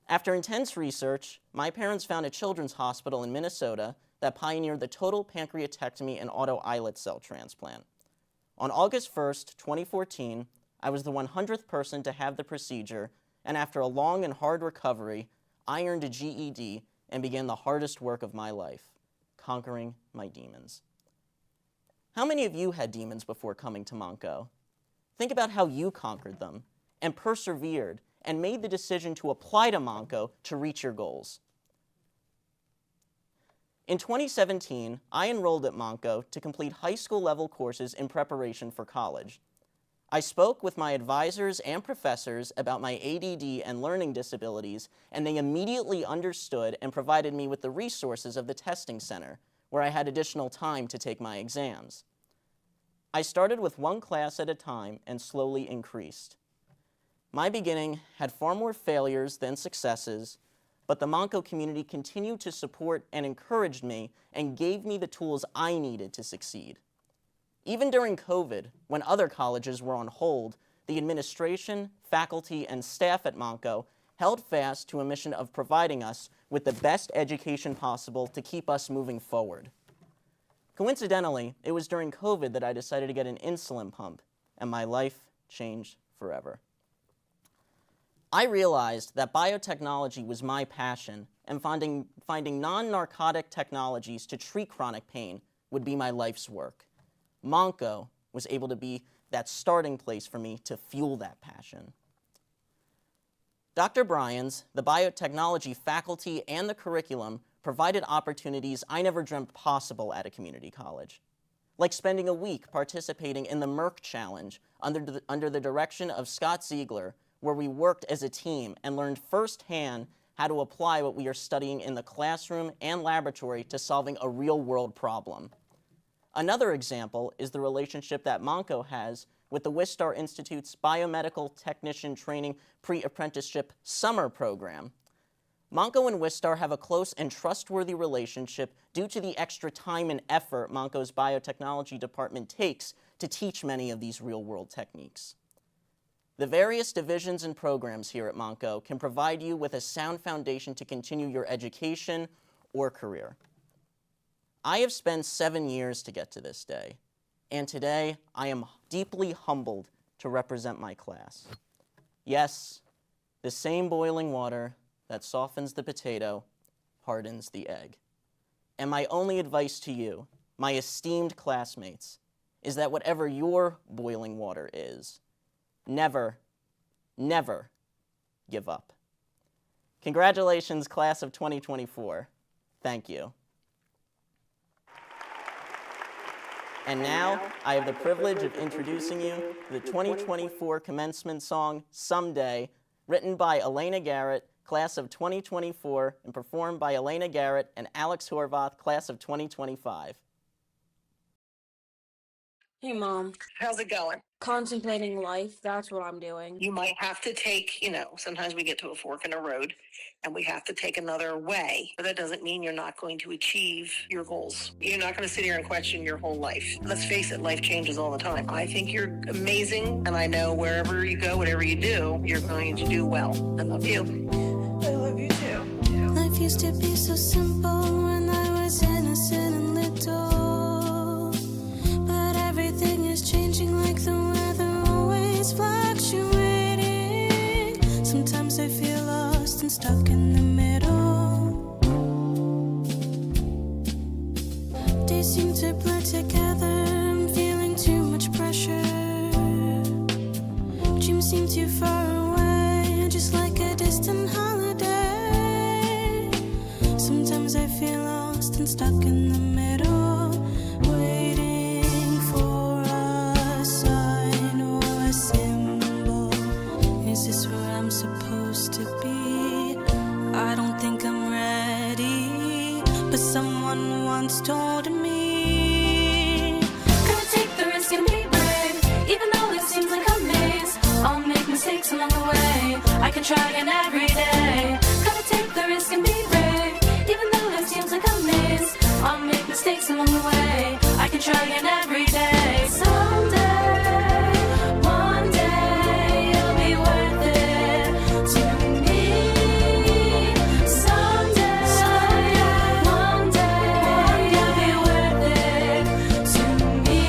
After intense research, my parents found a children's hospital in Minnesota that pioneered the total pancreatectomy and auto islet cell transplant. On August 1st, 2014, I was the 100th person to have the procedure, and after a long and hard recovery, I earned a GED and began the hardest work of my life, conquering my demons. How many of you had demons before coming to Montco? Think about how you conquered them and persevered and made the decision to apply to Montco to reach your goals. In 2017, I enrolled at Montco to complete high school level courses in preparation for college. I spoke with my advisors and professors about my ADD and learning disabilities, and they immediately understood and provided me with the resources of the testing center, where I had additional time to take my exams. I started with one class at a time and slowly increased. My beginning had far more failures than successes, but the Montco community continued to support and encouraged me and gave me the tools I needed to succeed. Even during COVID, when other colleges were on hold, the administration, faculty, and staff at Montco held fast to a mission of providing us with the best education possible to keep us moving forward. Coincidentally, it was during COVID that I decided to get an insulin pump, and my life changed forever. I realized that biotechnology was my passion, and finding non-narcotic technologies to treat chronic pain would be my life's work. Montco was able to be that starting place for me to fuel that passion. Dr. Bryans, the biotechnology faculty, and the curriculum provided opportunities I never dreamt possible at a community college, like spending a week participating in the Merck Challenge under the direction of Scott Ziegler, where we worked as a team and learned firsthand how to apply what we are studying in the classroom and laboratory to solving a real-world problem. Another example is the relationship that Montco has with the Wistar Institute's Biomedical Technician Training Pre-Apprenticeship Summer Program. Montco and Wistar have a close and trustworthy relationship due to the extra time and effort Montco's biotechnology department takes to teach many of these real-world techniques. The various divisions and programs here at Montco can provide you with a sound foundation to continue your education or career. I have spent 7 years to get to this day, and today I am deeply humbled to represent my class. Yes, the same boiling water that softens the potato hardens the egg. And my only advice to you, my esteemed classmates, is that whatever your boiling water is, never, never give up. Congratulations, class of 2024. Thank you. And now, I have the privilege of introducing you to the 2024 commencement song, Someday, written by Elena Garrett, class of 2024, and performed by Elena Garrett and Alex Horvath, class of 2025.
Hey, Mom.
How's it going?
Contemplating life, that's what I'm doing.
You might have to take, sometimes we get to a fork in a road and we have to take another way. But that doesn't mean you're not going to achieve your goals. You're not going to sit here and question your whole life. Let's face it, life changes all the time. I think you're amazing, and I know wherever you go, whatever you do, you're going to do well. I love you.
I love you too.
Life used to be so simple when I was innocent and little. But everything is changing like the weather, always fluctuating. Sometimes I feel lost and stuck in the middle. Days seem to blur together. too far away, just like a distant holiday. Sometimes I feel lost and stuck in the middle, waiting for a sign or a symbol. Is this where I'm supposed to be? I don't think I'm ready, but someone once told me, gotta take the risk and be brave, even though it seems like a maze. I'll make mistakes along the way, I can try again every day. Gotta take the risk and be brave, even though it seems like a maze. I'll make mistakes along the way, I can try again every day. Someday, one day, it'll be worth it to me. Someday, one day, it'll be worth it to me.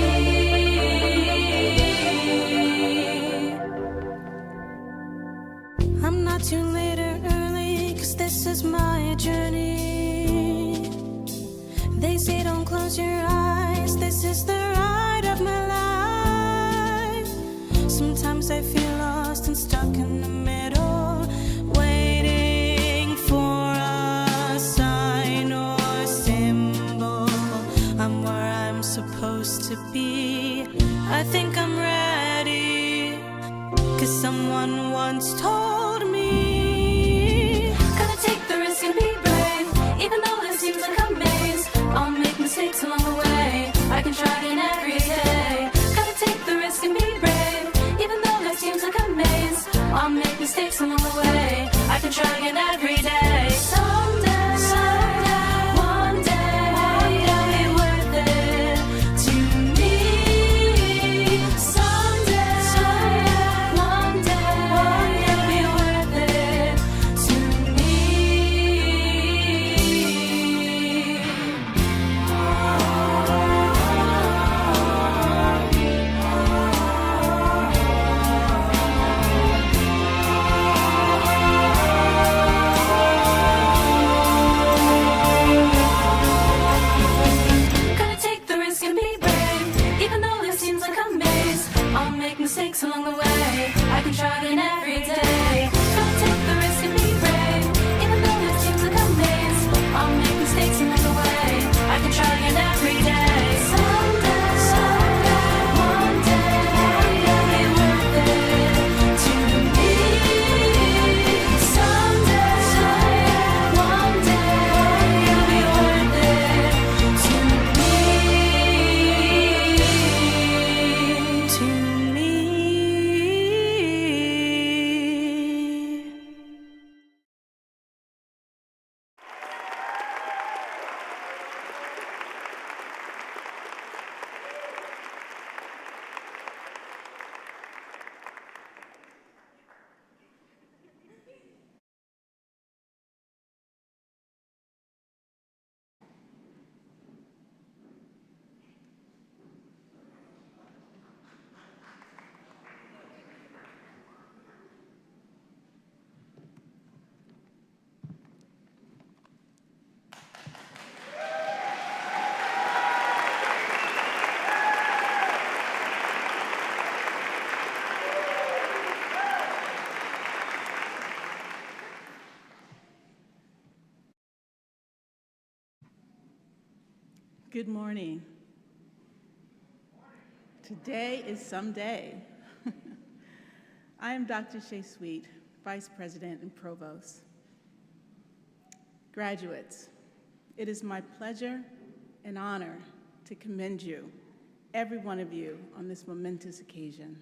I'm not too late or early, 'cause this is my journey. They say don't close your eyes, this is the ride of my life. Sometimes I feel lost and stuck in the middle, waiting for a sign or a symbol. I'm where I'm supposed to be, I think I'm ready, 'cause someone once told me, gotta take the risk and be brave, even though it seems like a maze. I'll make mistakes along the way, I can try again every day. Gotta take the risk and be brave, even though it seems like a maze. I'll make mistakes along the way, I can try again every day. Someday, one day, it'll be worth it to me. Someday, one day, it'll be worth it to me. Gotta take the risk and be brave, even though it seems like a maze. I'll make mistakes along the way, I can try again every day. Gotta take the risk and be brave, even though it seems like a maze. I'll make mistakes along the way, I can try again every day. Someday, one day, it'll be worth it to me. Someday, one day, it'll be worth it to me. To me.
Good morning. Today is some day. I am Dr. Shea Sweet, Vice President and Provost. Graduates, it is my pleasure and honor to commend you, every one of you, on this momentous occasion.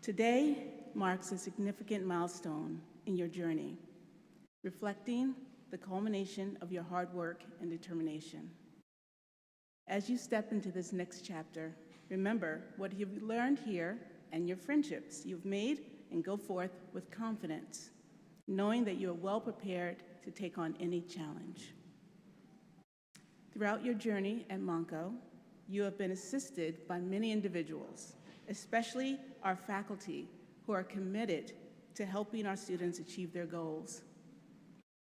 Today marks a significant milestone in your journey, reflecting the culmination of your hard work and determination. As you step into this next chapter, remember what you've learned here and your friendships you've made, and go forth with confidence, knowing that you are well prepared to take on any challenge. Throughout your journey at Monco, you have been assisted by many individuals, especially our faculty, who are committed to helping our students achieve their goals.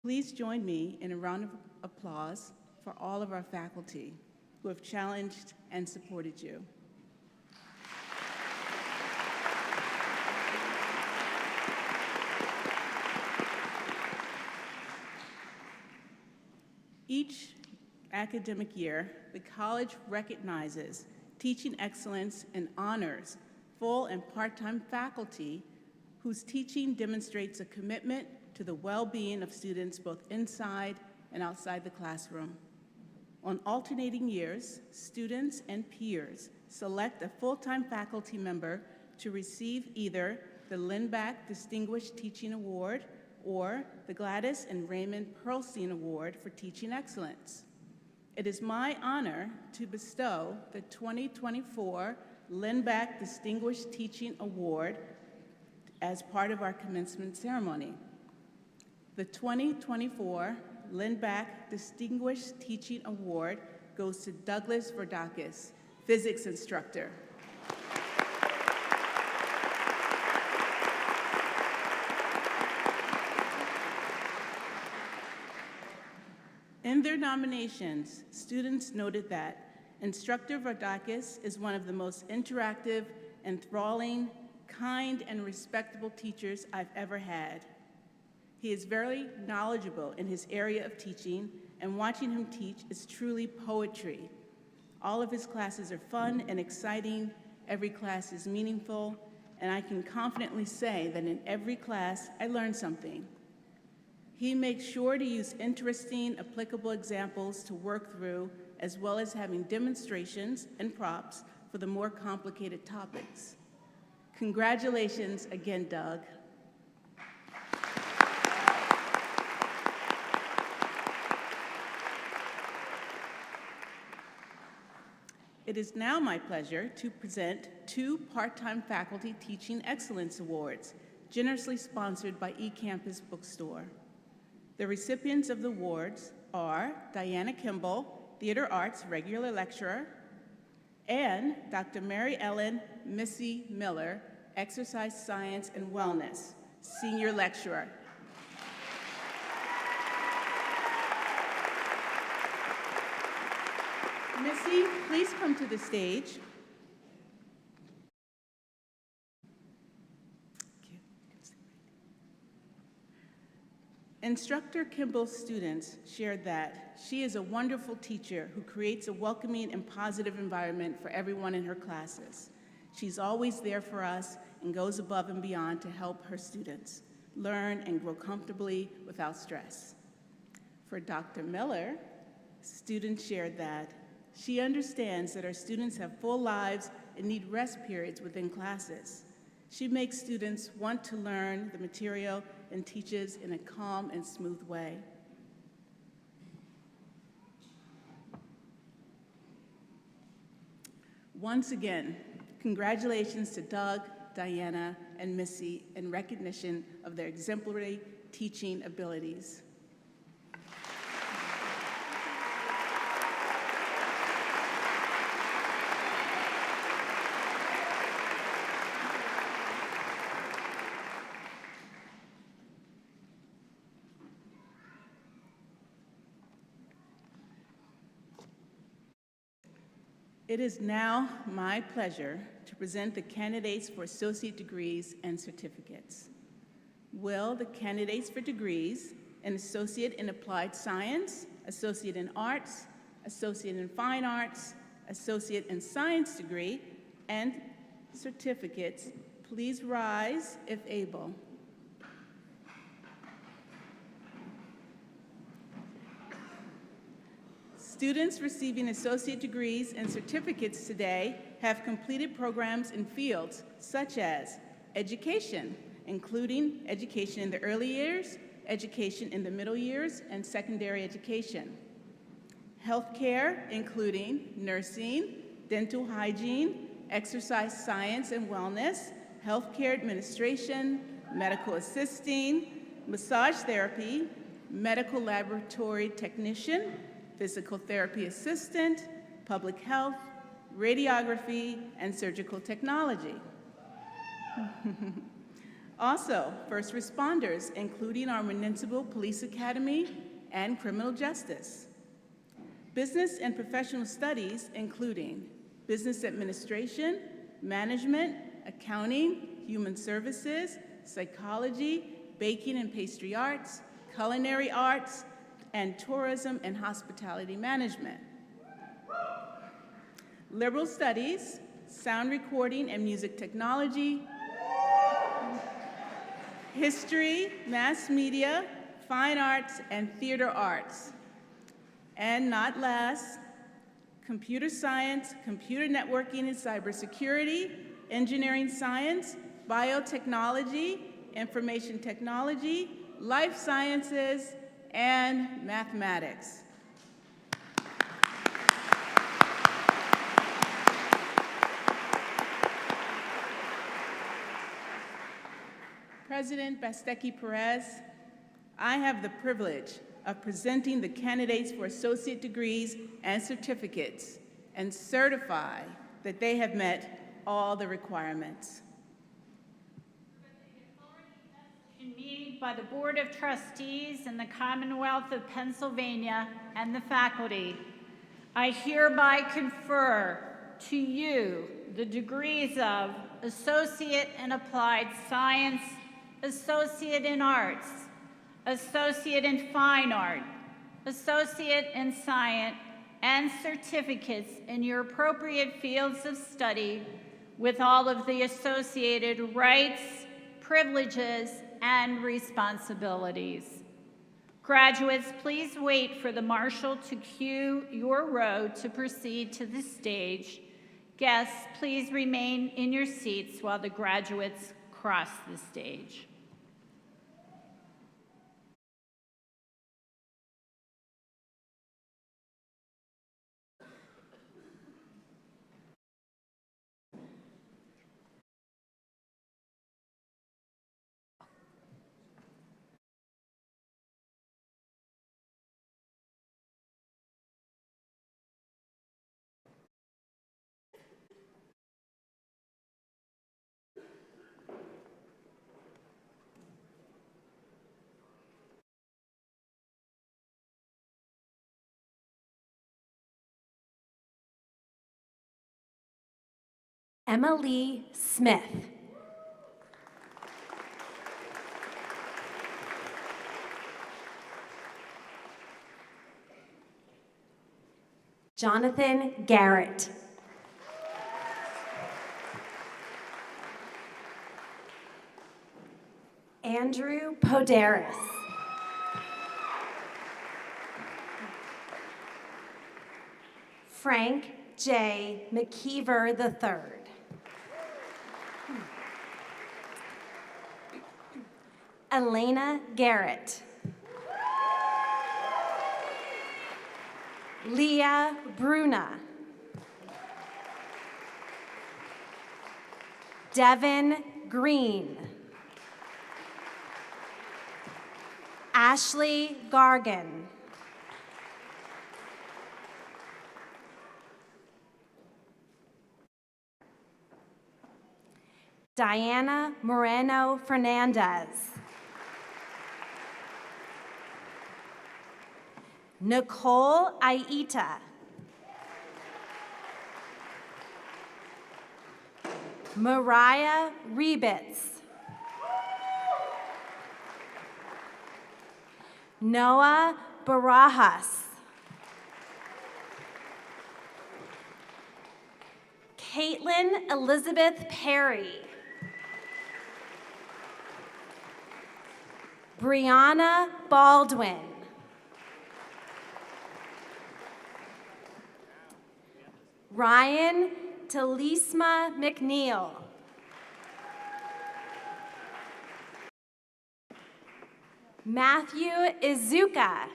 Please join me in a round of applause for all of our faculty who have challenged and supported you. Each academic year, the college recognizes teaching excellence and honors full and part-time faculty whose teaching demonstrates a commitment to the well-being of students both inside and outside the classroom. On alternating years, students and peers select a full-time faculty member to receive either the Lindback Distinguished Teaching Award or the Gladys and Raymond Pearlstein Award for Teaching Excellence. It is my honor to bestow the 2024 Lindback Distinguished Teaching Award as part of our commencement ceremony. The 2024 Lindback Distinguished Teaching Award goes to Douglas Verdakis, physics instructor. In their nominations, students noted that Instructor Verdakis is one of the most interactive, enthralling, kind, and respectable teachers I've ever had. He is very knowledgeable in his area of teaching, and watching him teach is truly poetry. All of his classes are fun and exciting, every class is meaningful, and I can confidently say that in every class I learn something. He makes sure to use interesting, applicable examples to work through, as well as having demonstrations and props for the more complicated topics. Congratulations again, Doug. It is now my pleasure to present 2 part-time faculty Teaching Excellence Awards, generously sponsored by eCampus Bookstore. The recipients of the awards are Diana Kimball, Theater Arts regular lecturer, and Dr. Mary Ellen Missy Miller, Exercise Science and Wellness, senior lecturer. Missy, please come to the stage. Instructor Kimball's students shared that she is a wonderful teacher who creates a welcoming and positive environment for everyone in her classes. She's always there for us and goes above and beyond to help her students learn and grow comfortably without stress. For Dr. Miller, students shared that she understands that our students have full lives and need rest periods within classes. She makes students want to learn the material and teaches in a calm and smooth way. Once again, congratulations to Doug, Diana, and Missy in recognition of their exemplary teaching abilities. It is now my pleasure to present the candidates for associate degrees and certificates. Will the candidates for degrees, an associate in applied science, associate in arts, associate in fine arts, associate in science degree, and certificates, please rise if able. Students receiving associate degrees and certificates today have completed programs in fields such as education, including education in the early years, education in the middle years, and secondary education. Healthcare, including nursing, dental hygiene, exercise science and wellness, healthcare administration, medical assisting, massage therapy, medical laboratory technician, physical therapy assistant, public health, radiography, and surgical technology. Also, first responders, including our Municipal Police Academy and criminal justice. Business and professional studies, including business administration, management, accounting, human services, psychology, baking and pastry arts, culinary arts, and Tourism and Hospitality Management. Liberal Studies, Sound Recording and Music Technology, History, Mass Media, Fine Arts, and Theater Arts. And not last, Computer Science, Computer Networking and Cybersecurity, Engineering Science, Biotechnology, Information Technology, Life Sciences, and Mathematics. President Pasteki-Perez, I have the privilege of presenting the candidates for associate degrees and certificates and certify that they have met all the requirements.
Made by the Board of Trustees in the Commonwealth of Pennsylvania and the faculty, I hereby confer to you the degrees of Associate in Applied Science, Associate in Arts, Associate in Fine Art, Associate in Science, and certificates in your appropriate fields of study with all of the associated rights, privileges, and responsibilities. Graduates, please wait for the marshal to cue your row to proceed to the stage. Guests, please remain in your seats while the graduates cross the stage.
Emily Smith. Jonathan Garrett. Andrew Poderis. Frank J. McKeever III. Elena Garrett. Leah Bruna. Devin Green. Ashley Gargan. Diana Moreno Fernandez. Nicole Aita. Mariah Rebitz. Noah Barajas. Caitlin Elizabeth Perry. Brianna Baldwin. Ryan Talisma McNeil. Matthew Izuka.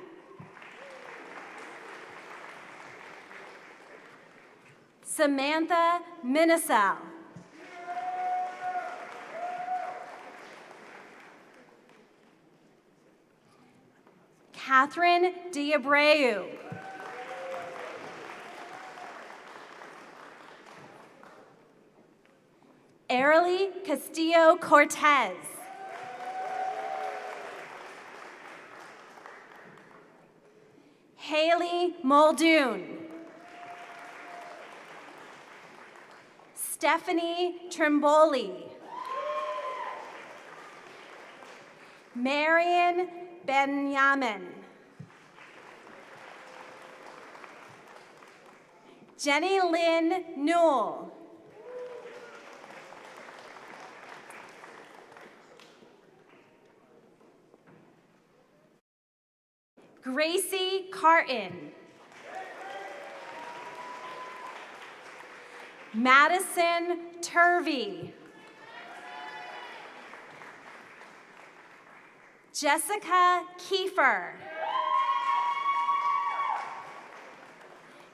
Samantha Minisal. Catherine Diabreu. Arely Castillo Cortez. Haley Muldoon. Stephanie Trimboli. Marion Benyamin. Jenny Lynn Newell. Gracie Carton. Madison Turvey. Jessica Kiefer.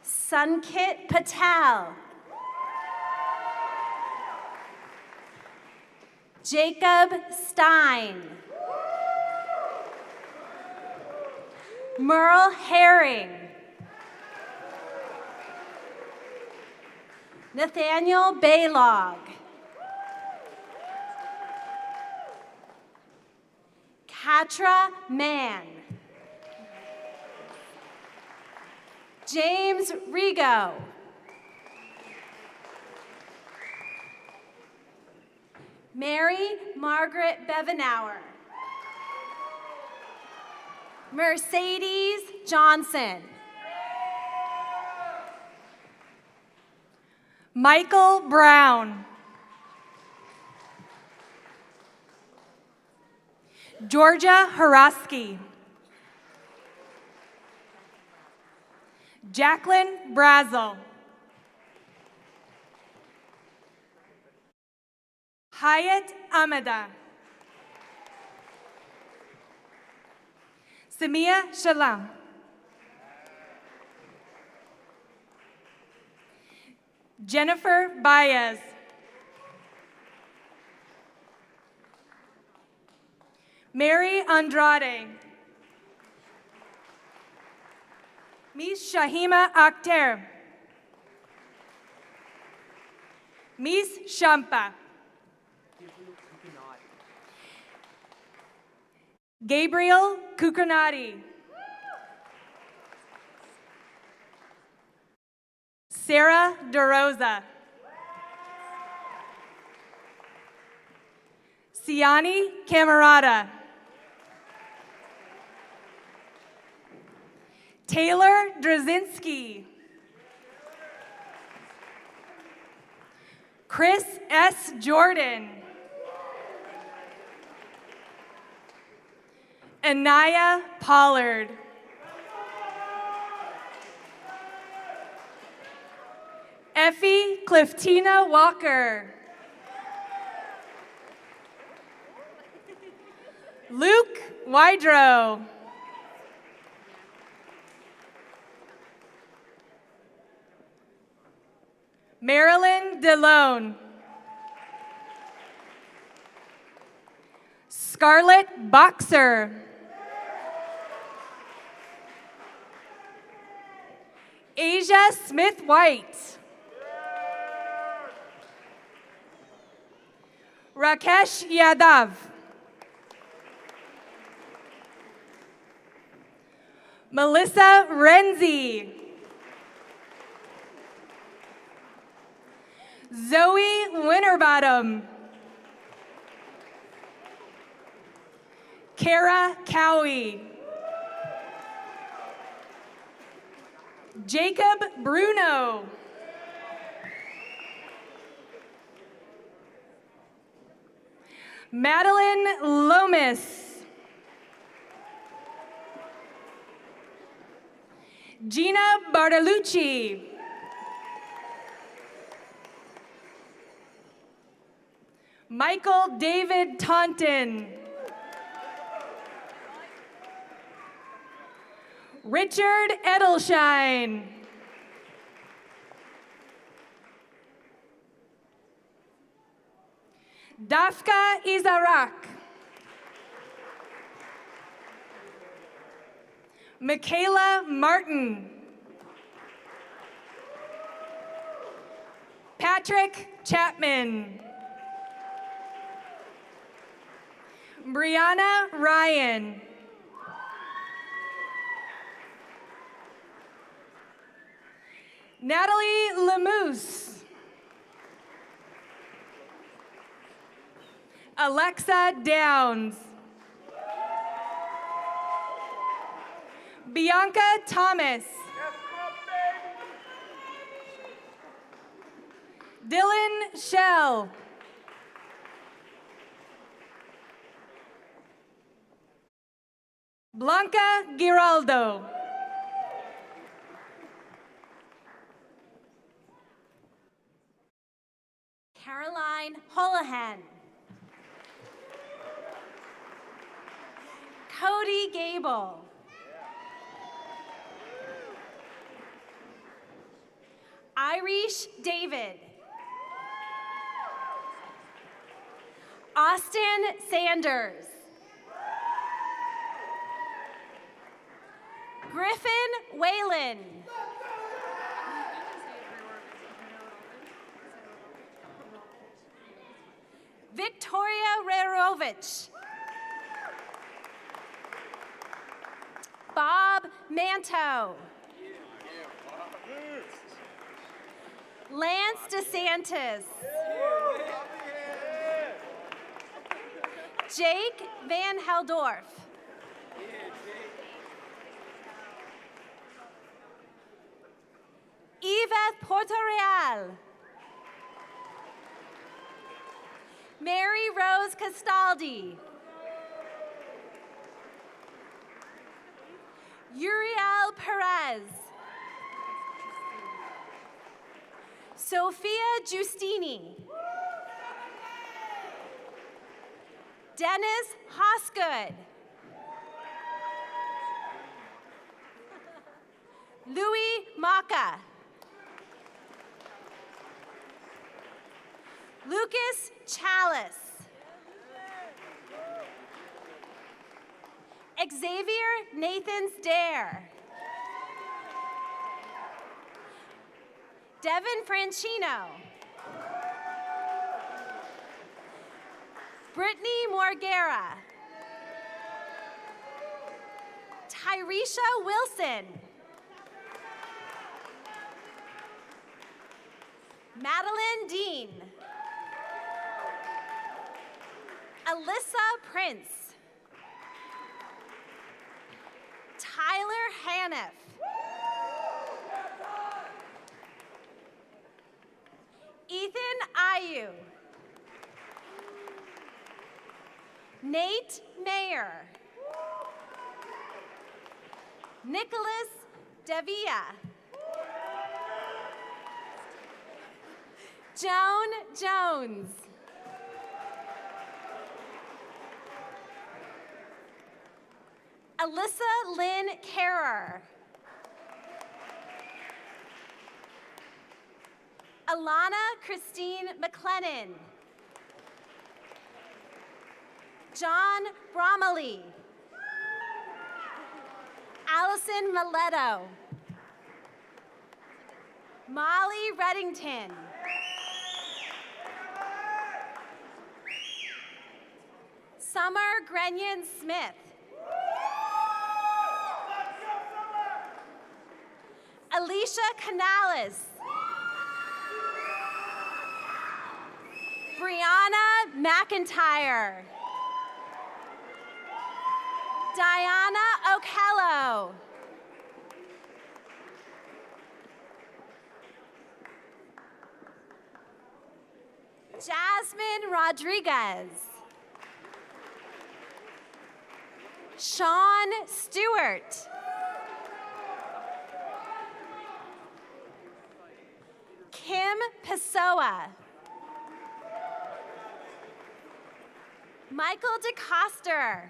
Sunkit Patel. Jacob Stein. Merle Herring. Nathaniel Baylog. Katra Mann. James Rigo. Mary Margaret Bevenauer. Mercedes Johnson. Michael Brown. Georgia Haraski. Jacqueline Brazel. Hyatt Amada. Samia Shalom. Jennifer Baez. Mary Andrade. Miss Shahima Akhter. Miss Shampa. Gabriel Kukanati. Sarah DeRosa. Siani Camerata. Taylor Drzinski. Chris S. Jordan. Anaya Pollard. Effie Cliftina Walker. Luke Wydrow. Marilyn DeLone. Scarlett Boxer. Asia Smith-White. Rakesh Yadav. Melissa Renzi. Zoe Winterbottom. Kara Cowie. Jacob Bruno. Madeline Lomas. Gina Bartolucci. Michael David Taunton. Richard Edelshine. Dafka Izarak. Michaela Martin. Patrick Chapman. Brianna Ryan. Natalie Lemoose. Alexa Downs. Bianca Thomas. Dylan Shell. Blanca Giraldo.
Caroline Holohan. Cody Gable. Irish David. Austin Sanders. Griffin Whalen. Victoria Rerovich. Bob Manto. Lance DeSantis. Jake Van Heldorf. Yvette Portoreal. Mary Rose Castaldi. Uriel Perez. Sophia Giustini. Dennis Hosgood. Louis Maka. Lucas Chalice. Xavier Nathans Dare. Devin Franchino. Brittany Morgera. Tyresha Wilson. Madeline Dean. Alyssa Prince. Tyler Haniff. Ethan Ayu. Nate Mayer. Nicholas Devia. Joan Jones. Alyssa Lynn Carer. Alana Christine McLennan. John Bromley. Allison Mileto. Molly Reddington. Summer Grenyon Smith. Alicia Canales. Brianna McIntyre. Diana Okello. Jasmine Rodriguez. Sean Stewart. Kim Pessoa. Michael DeCoster.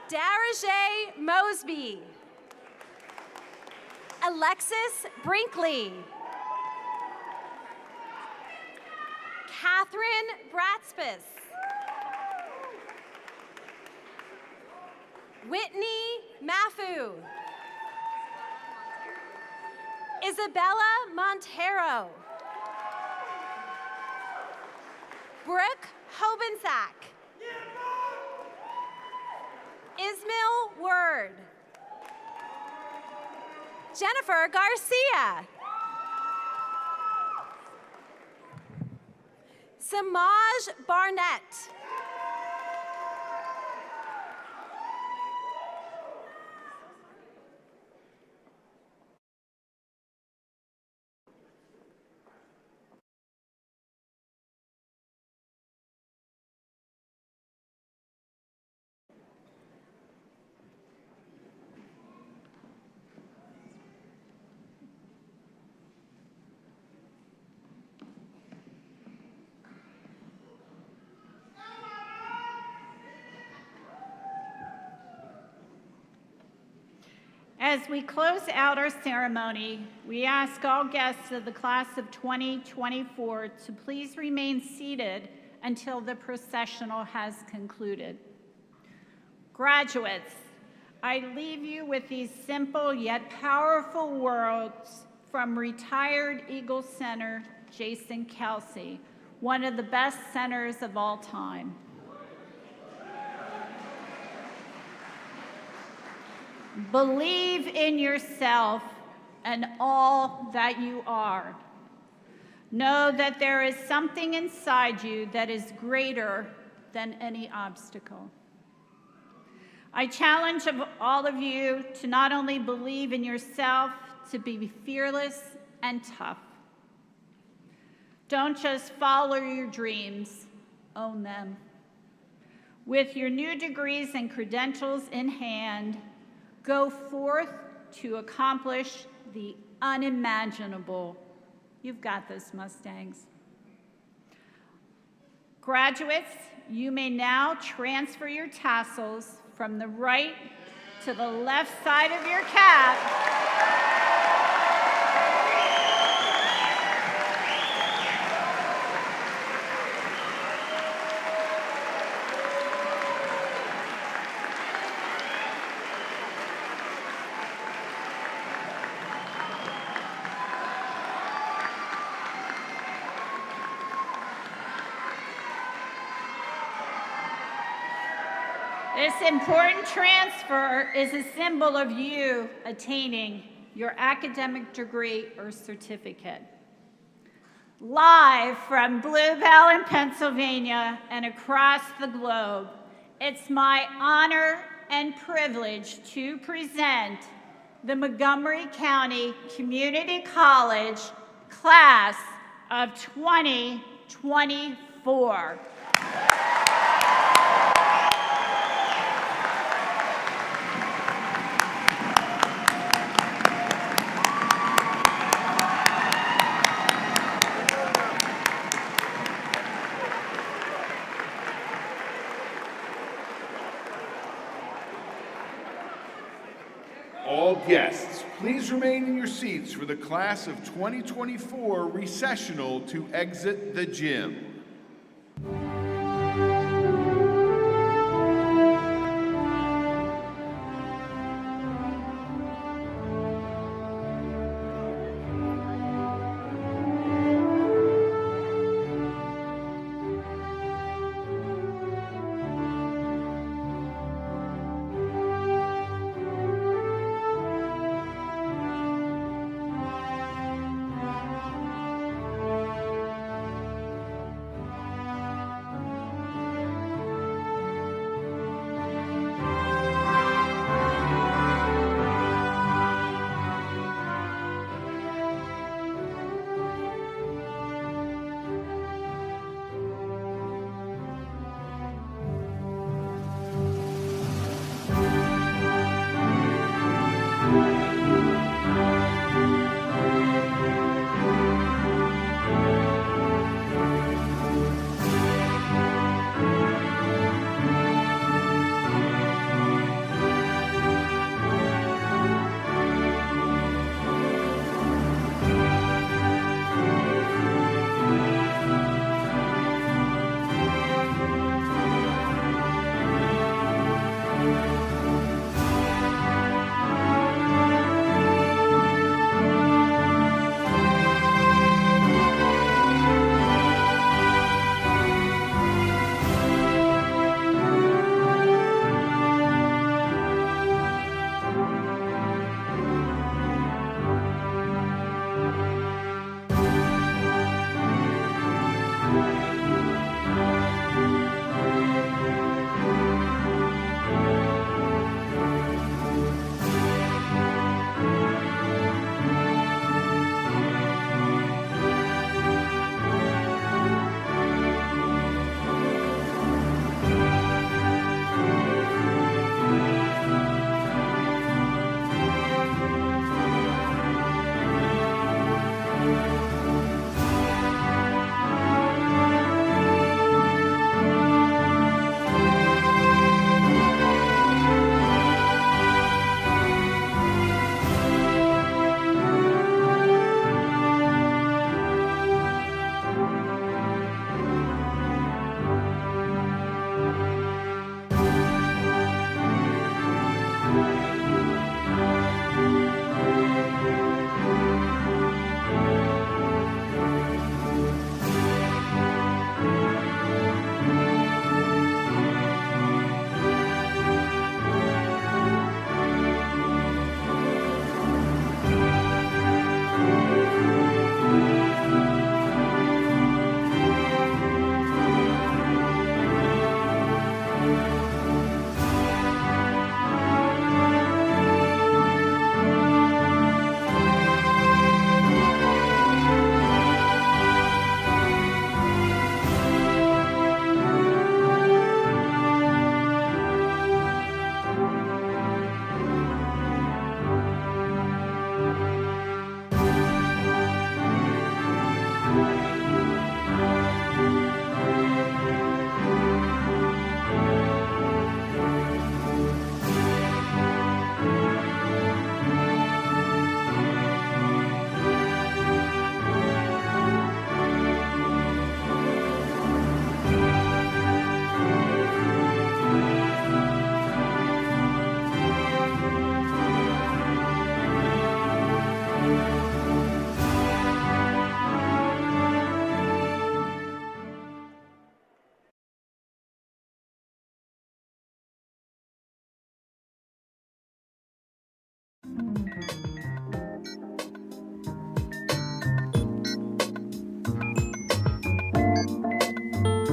Darajay Mosby. Alexis Brinkley. Catherine Bratspis. Whitney Mafu. Isabella Montero. Brooke Hobensack. Ismail Word. Jennifer Garcia. Samaj Barnett.
As we close out our ceremony, we ask all guests of the class of 2024 to please remain seated until the processional has concluded. Graduates, I leave you with these simple yet powerful words from retired Eagle Center Jason Kelsey, one of the best centers of all time. Believe in yourself and all that you are. Know that there is something inside you that is greater than any obstacle. I challenge all of you to not only believe in yourself, to be fearless and tough. Don't just follow your dreams, own them. With your new degrees and credentials in hand, go forth to accomplish the unimaginable. You've got this, Mustangs. Graduates, you may now transfer your tassels from the right to the left side of your cap. This important transfer is a symbol of you attaining your academic degree or certificate. Live from Blue Bell in Pennsylvania and across the globe, it's my honor and privilege to present the Montgomery County Community College Class of 2024.
All guests, please remain in your seats for the class of 2024 recessional to exit the gym.